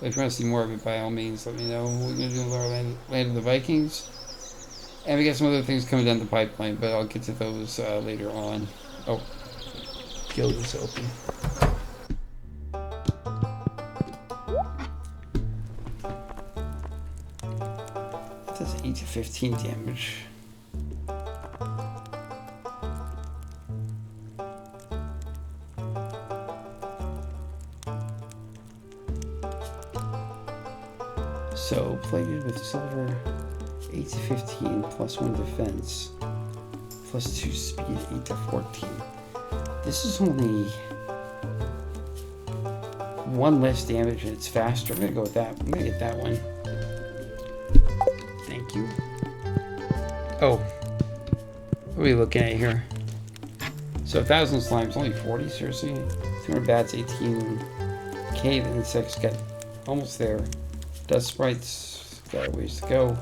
[SPEAKER 1] if you want to see more of it, by all means, let me know. We're going to do Land of the Vikings. And we got some other things coming down the pipeline, but I'll get to those later on. Oh, guild is open. That does 8 to 15 damage. So, plated with silver, 8 to 15, plus 1 defense, plus 2 speed, 8 to 14. This is only 1 less damage and it's faster. I'm gonna go with that. I'm gonna get that one. Thank you. Oh, what are we looking at here? So 1,000 slimes, only 40, seriously? 200 bats, 18k, the insects got almost there. Dust sprites, got a ways to go.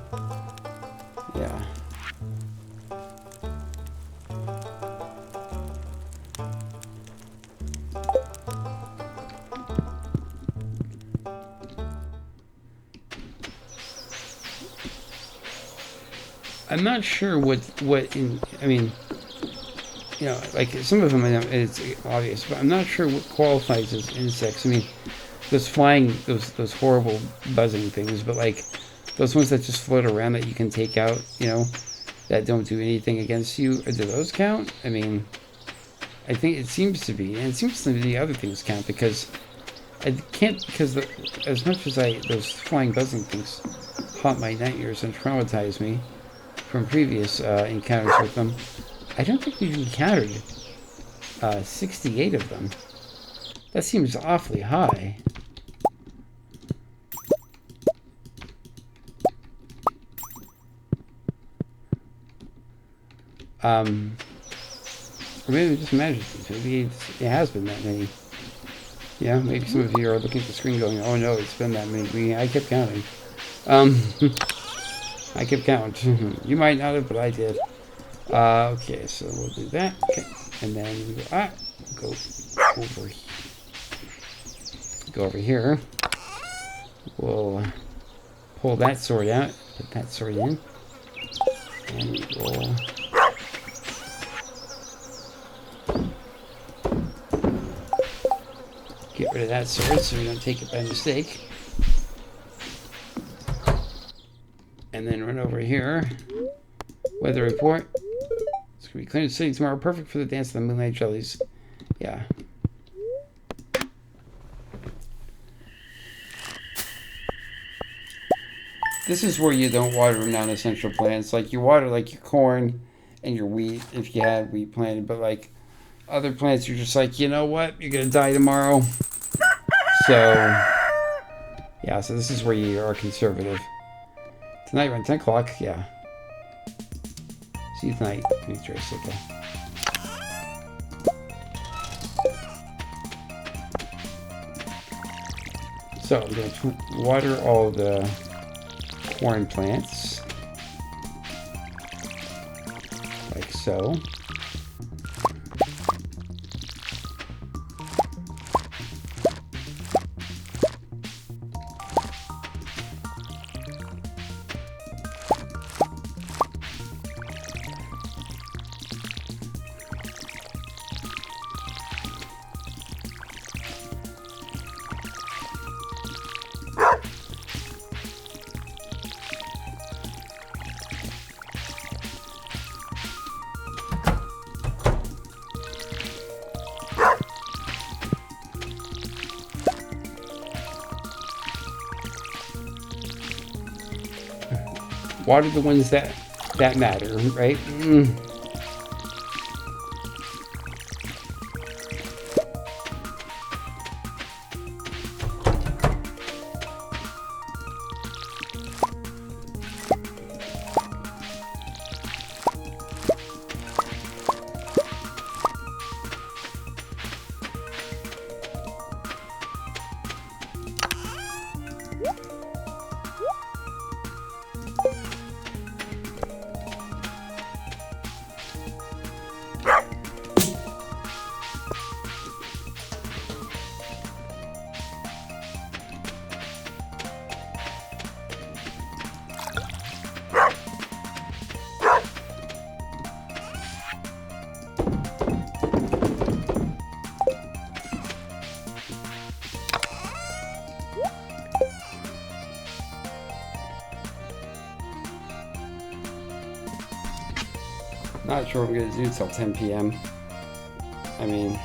[SPEAKER 1] Yeah. I'm not sure I mean, you know, like some of them, it's obvious, but I'm not sure what qualifies as insects. I mean, those flying, those horrible buzzing things, but like those ones that just float around that you can take out, you know, that don't do anything against you, do those count? I mean, I think it seems to be, and it seems to be the other things count, because I can't, because as much as those flying buzzing things haunt my nightmares and traumatize me from previous encounters with them, I don't think we've encountered 68 of them. That seems awfully high. Or maybe just magic. Maybe it has been that many. Yeah, maybe some of you are looking at the screen going, "Oh no, it's been that many." I kept counting. I kept count. You might not have, but I did. Okay, so we'll do that. Okay, and then we go go over here. We'll pull that sword out, put that sword in, and we'll get rid of that sword so we don't take it by mistake. And then run over here. Weather report. It's gonna be clear and sunny tomorrow. Perfect for the dance of the moonlight jellies. Yeah. This is where you don't water non-essential plants. Like you water like your corn and your wheat if you had wheat planted, but like other plants, you're just like, you know what? You're gonna die tomorrow. So yeah, so this is where you are conservative. Tonight around 10 o'clock, yeah. See you tonight, Demetrius, okay. So I'm going to water all the corn plants. Like so. Water the ones that matter, right? not sure what I'm going to do until 10 p.m. I mean...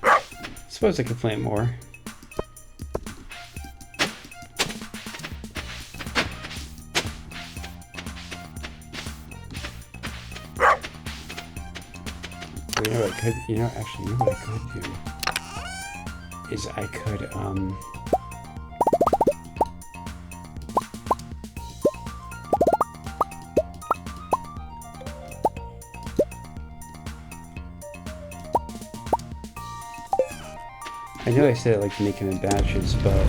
[SPEAKER 1] I suppose I could plant more. You know what I could, actually, you know what I could do? Is I could, I know I said I like to make them in batches, but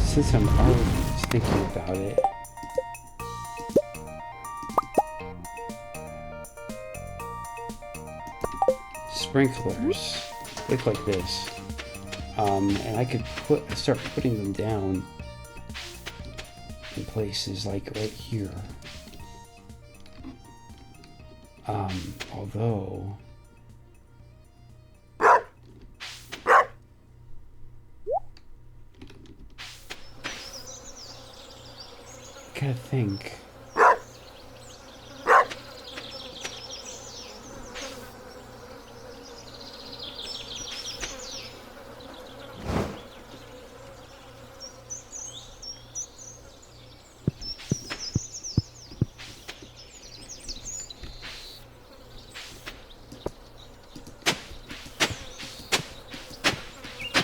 [SPEAKER 1] since I'm already thinking about it, sprinklers look like this, and I could start putting them down in places like right here. Although I gotta think.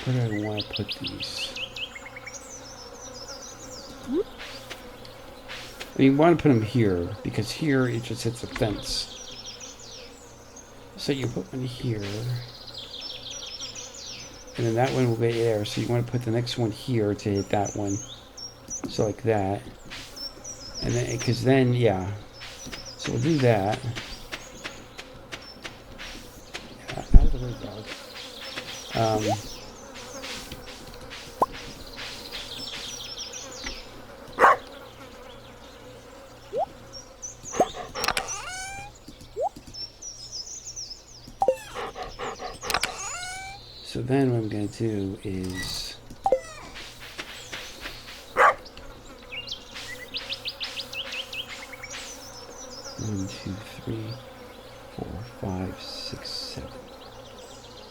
[SPEAKER 1] Where do I want to put these? I mean, you want to put them here, because here it just hits a fence. So you put one here, and then that one will be there, so you want to put the next one here to hit that one. So like that. And then, because then, yeah. So we'll do that. Yeah, out of the way, dog. So then what I'm going to do is one, two, three, 4, 5, 6, 7.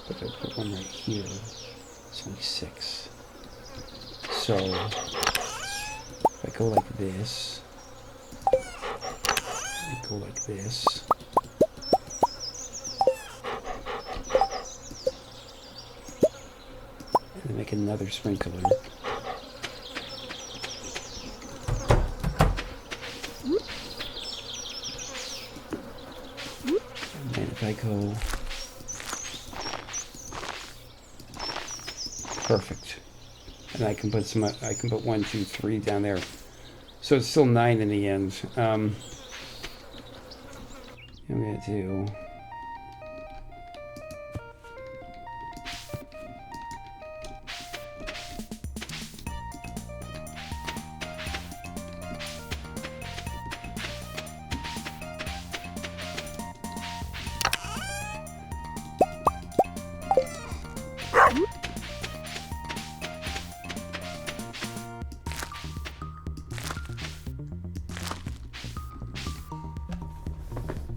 [SPEAKER 1] But if I put one right here, it's only 6. So if I go like this, I go like this. Make another sprinkler. And then if I go... Perfect. And I can put some, I can put 1, 2, 3 down there. So it's still 9 in the end. I'm going to do...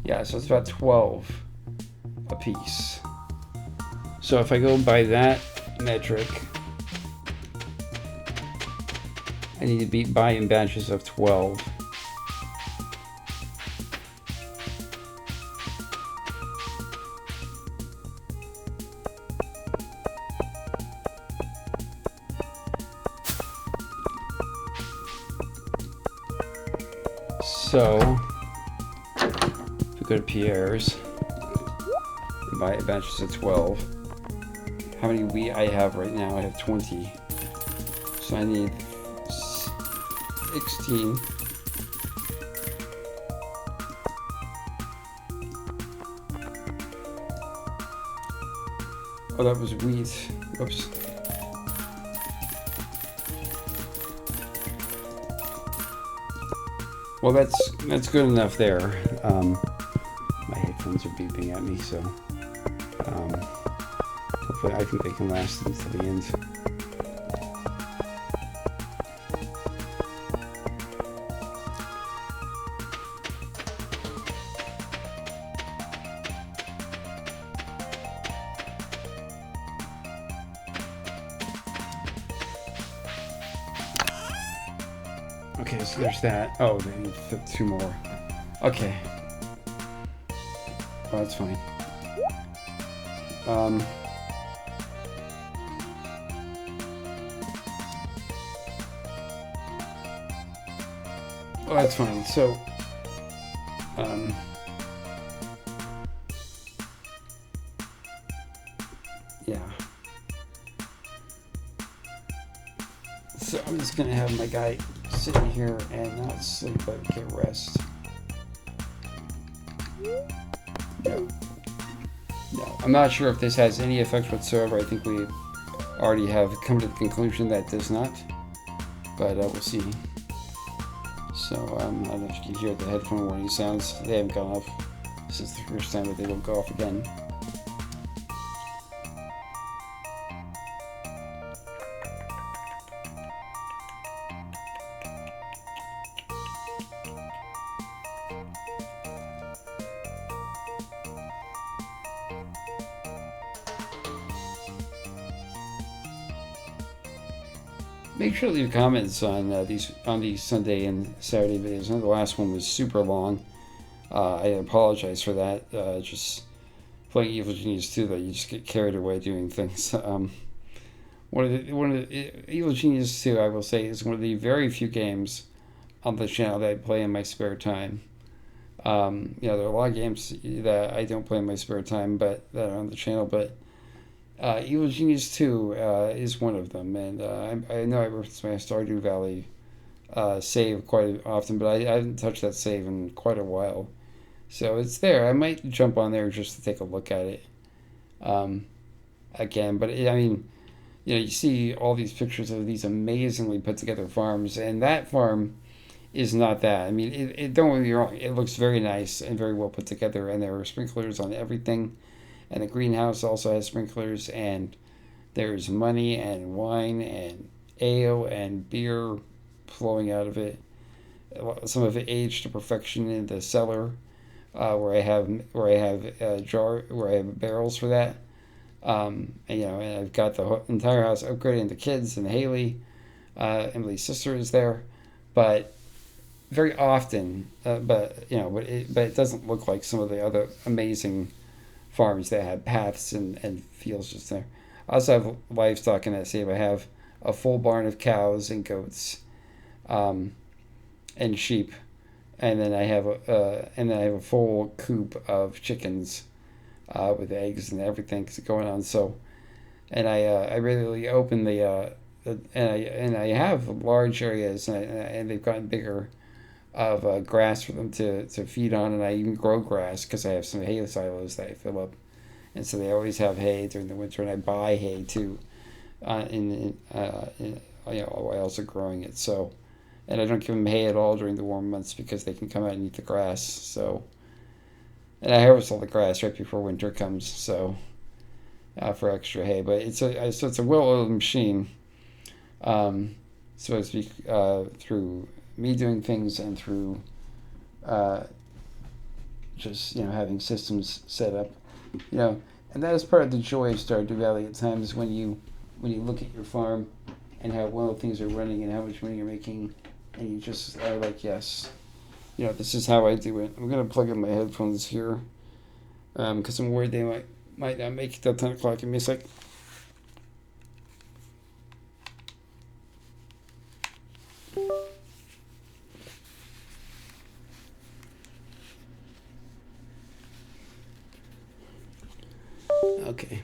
[SPEAKER 1] Yeah, so it's about 12 a piece. So if I go by that metric, I need to be buy in batches of 12. So go to Pierre's and buy batches of 12. How many wheat I have right now? I have 20. So I need 16. Oh, that was wheat. Oops. Well, that's good enough there. My headphones are beeping at me, so hopefully I think they can last until the end. Okay, so there's that. Oh, they need to fit 2 more. Okay. Oh, that's fine. Oh, that's fine. So, yeah. So I'm just gonna have my guy sitting here and not sleep, but get rest. No. No, I'm not sure if this has any effect whatsoever. I think we already have come to the conclusion that it does not, but we'll see. So I don't know if you can hear the headphone warning sounds. They haven't gone off. This is the first time that they will go off again. Make sure to leave comments on these Sunday and Saturday videos. I know the last one was super long. I apologize for that. Just playing Evil Genius 2, though, you just get carried away doing things. One of the Evil Genius 2, I will say, is one of the very few games on the channel that I play in my spare time. There are a lot of games that I don't play in my spare time, but that are on the channel, but Evil Genius 2 is one of them, and I know I reference my Stardew Valley save quite often, but I haven't touched that save in quite a while. So it's there. I might jump on there just to take a look at it again. But you see all these pictures of these amazingly put together farms, and that farm is not that. I mean, don't get me wrong. It looks very nice and very well put together, and there are sprinklers on everything. And the greenhouse also has sprinklers, and there's money and wine and ale and beer flowing out of it. Some of it aged to perfection in the cellar, where I have barrels for that. And I've got the entire house upgraded into kids, and Haley, Emily's sister, is there, but very often, but it doesn't look like some of the other amazing farms that have paths and fields just there. I also have livestock in that save. I have a full barn of cows and goats, and sheep, and then I have a full coop of chickens, with eggs and everything going on. So, and I regularly open and I have large areas, and they've gotten bigger, of grass for them to feed on, and I even grow grass because I have some hay silos that I fill up, and so they always have hay during the winter, and I buy hay too, while also growing it. So, and I don't give them hay at all during the warm months because they can come out and eat the grass. So, and I harvest all the grass right before winter comes, so for extra hay. But it's a well-oiled machine, so to speak, through me doing things and through just having systems set up, and that is part of the joy of Stardew Valley at times, when you look at your farm and how well things are running and how much money you're making, and you just are like, yes, this is how I do it. I'm gonna plug in my headphones here because I'm worried they might not make it till 10 o'clock. Give me a sec. Okay.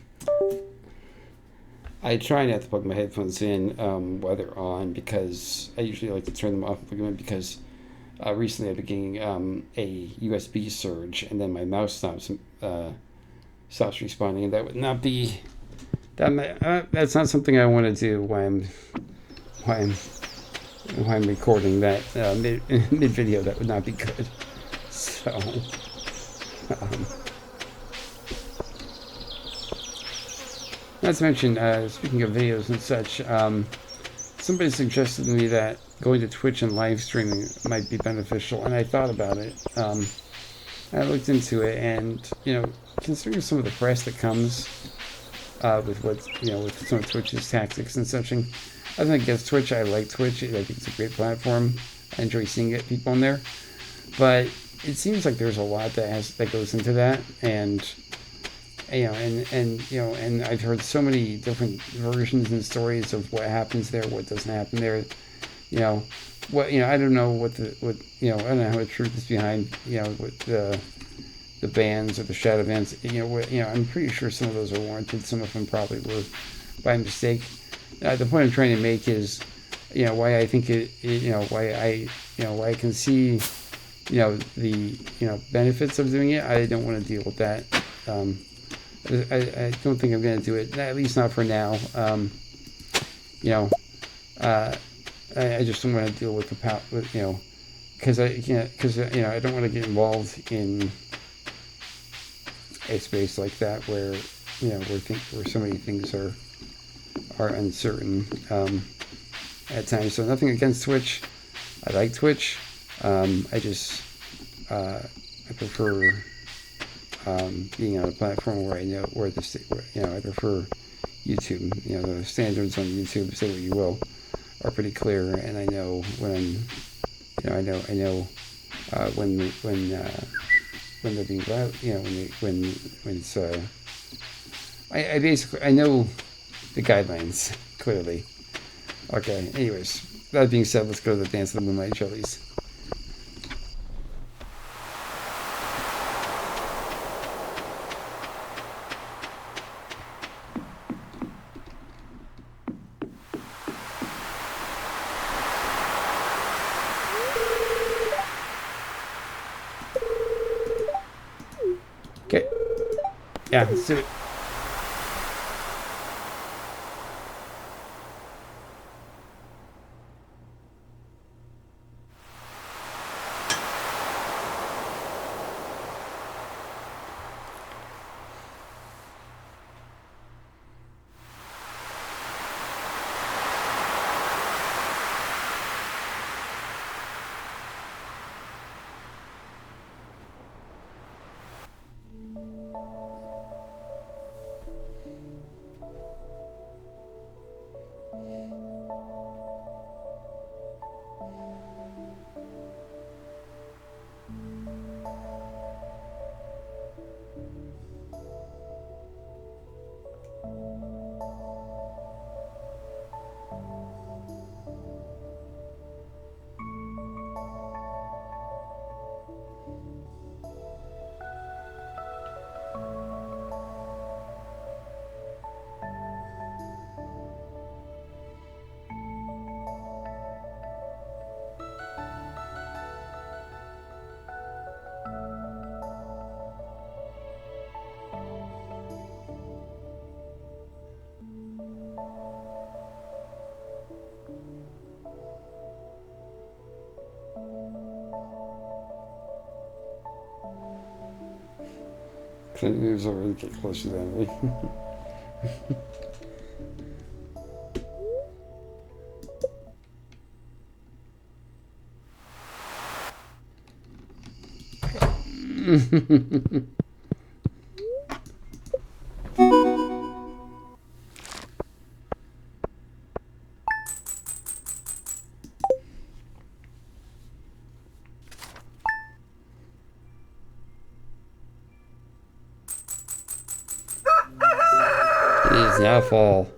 [SPEAKER 1] I try not to plug my headphones in while they're on, because I usually like to turn them off and plug them in, because recently I've been getting a USB surge, and then my mouse stops responding, and that would not be that's not something I want to do while I'm recording that mid video. That would not be good. So not to mention, speaking of videos and such, somebody suggested to me that going to Twitch and live streaming might be beneficial, and I thought about it. I looked into it, and considering some of the press that comes with with some of Twitch's tactics and such, and I think against Twitch, I like Twitch. I think it's a great platform. I enjoy seeing people in there. But it seems like there's a lot that goes into that, and and I've heard so many different versions and stories of what happens there, what doesn't happen there. You know, I don't know I don't know how the truth is behind what the bans or the shadow bans. I'm pretty sure some of those are warranted. Some of them probably were by mistake. The point I'm trying to make is, why I think why I can see, the benefits of doing it. I don't want to deal with that. I don't think I'm going to do it, at least not for now. I just don't want to deal with because I don't want to get involved in a space like that where where so many things are uncertain at times. So nothing against Twitch. I like Twitch. I just I prefer being on a platform where I know where I prefer YouTube. The standards on YouTube, say what you will, are pretty clear, and I know when I'm I know when they're being loud, when it's I basically I know the guidelines clearly. Okay. Anyways, that being said, let's go to the Dance of the Moonlight Jellies. Okay. Yeah, let's do it. Clint moves over and get closer to that way. It is now fall.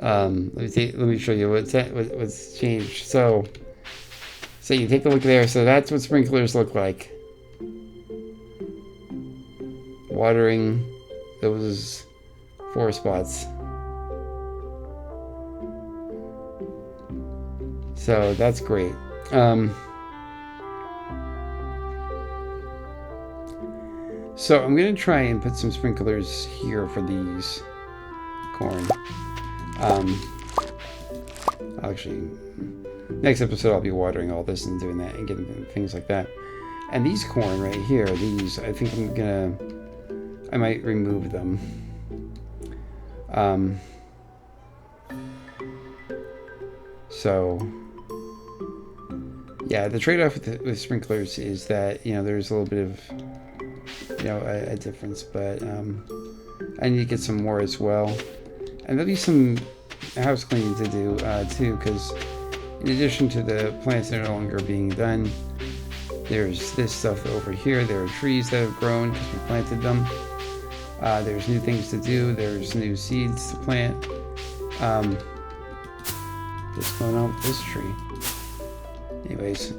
[SPEAKER 1] Let me show you what's changed. So you take a look there. So that's what sprinklers look like. Watering those 4 spots. So that's great. So I'm going to try and put some sprinklers here for these corn. Actually, next episode I'll be watering all this and doing that and getting things like that. And these corn right here, these, I think I might remove them. So yeah, the trade-off with sprinklers is that there's a little bit of a difference, but I need to get some more as well, and there'll be some house cleaning to do too, because In addition to the plants that are no longer being done, there's this stuff over here. There are trees that have grown because we planted them. There's new things to do. There's new seeds to plant. What's going on with this tree? Anyways,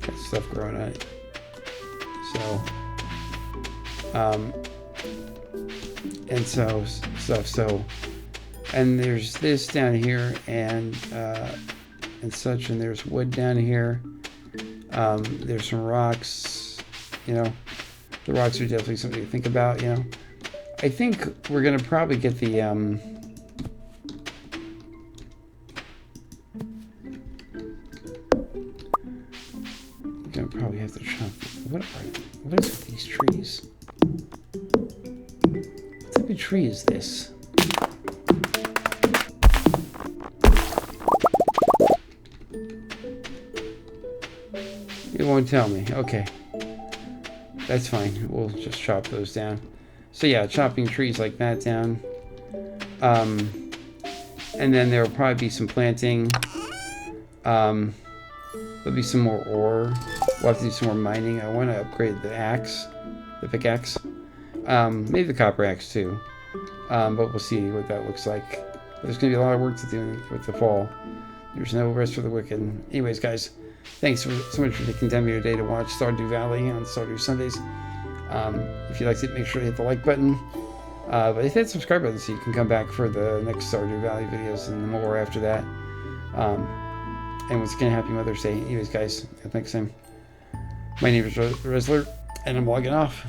[SPEAKER 1] got stuff growing on it. So, and so stuff. So, and there's this down here, and such, and there's wood down here. There's some rocks. You know, the rocks are definitely something to think about. You know, I think we're gonna probably get the we're gonna probably have to chop. What is with these trees? What type of tree is this? It won't tell me. Okay. That's fine. We'll just chop those down. So yeah, chopping trees like that down. And then there will probably be some planting. There'll be some more ore. We'll have to do some more mining. I want to upgrade the axe, the pickaxe. Maybe the copper axe too. But we'll see what that looks like. But there's going to be a lot of work to do with the fall. There's no rest for the wicked. Anyways, guys, thanks so much for taking time of your day to watch Stardew Valley on Stardew Sundays. If you liked it, make sure to hit the like button. But hit that subscribe button so you can come back for the next Stardew Valley videos and more after that. And once again, happy Mother's Day. Anyways, guys, until next time. My name is Rizzler, and I'm logging off.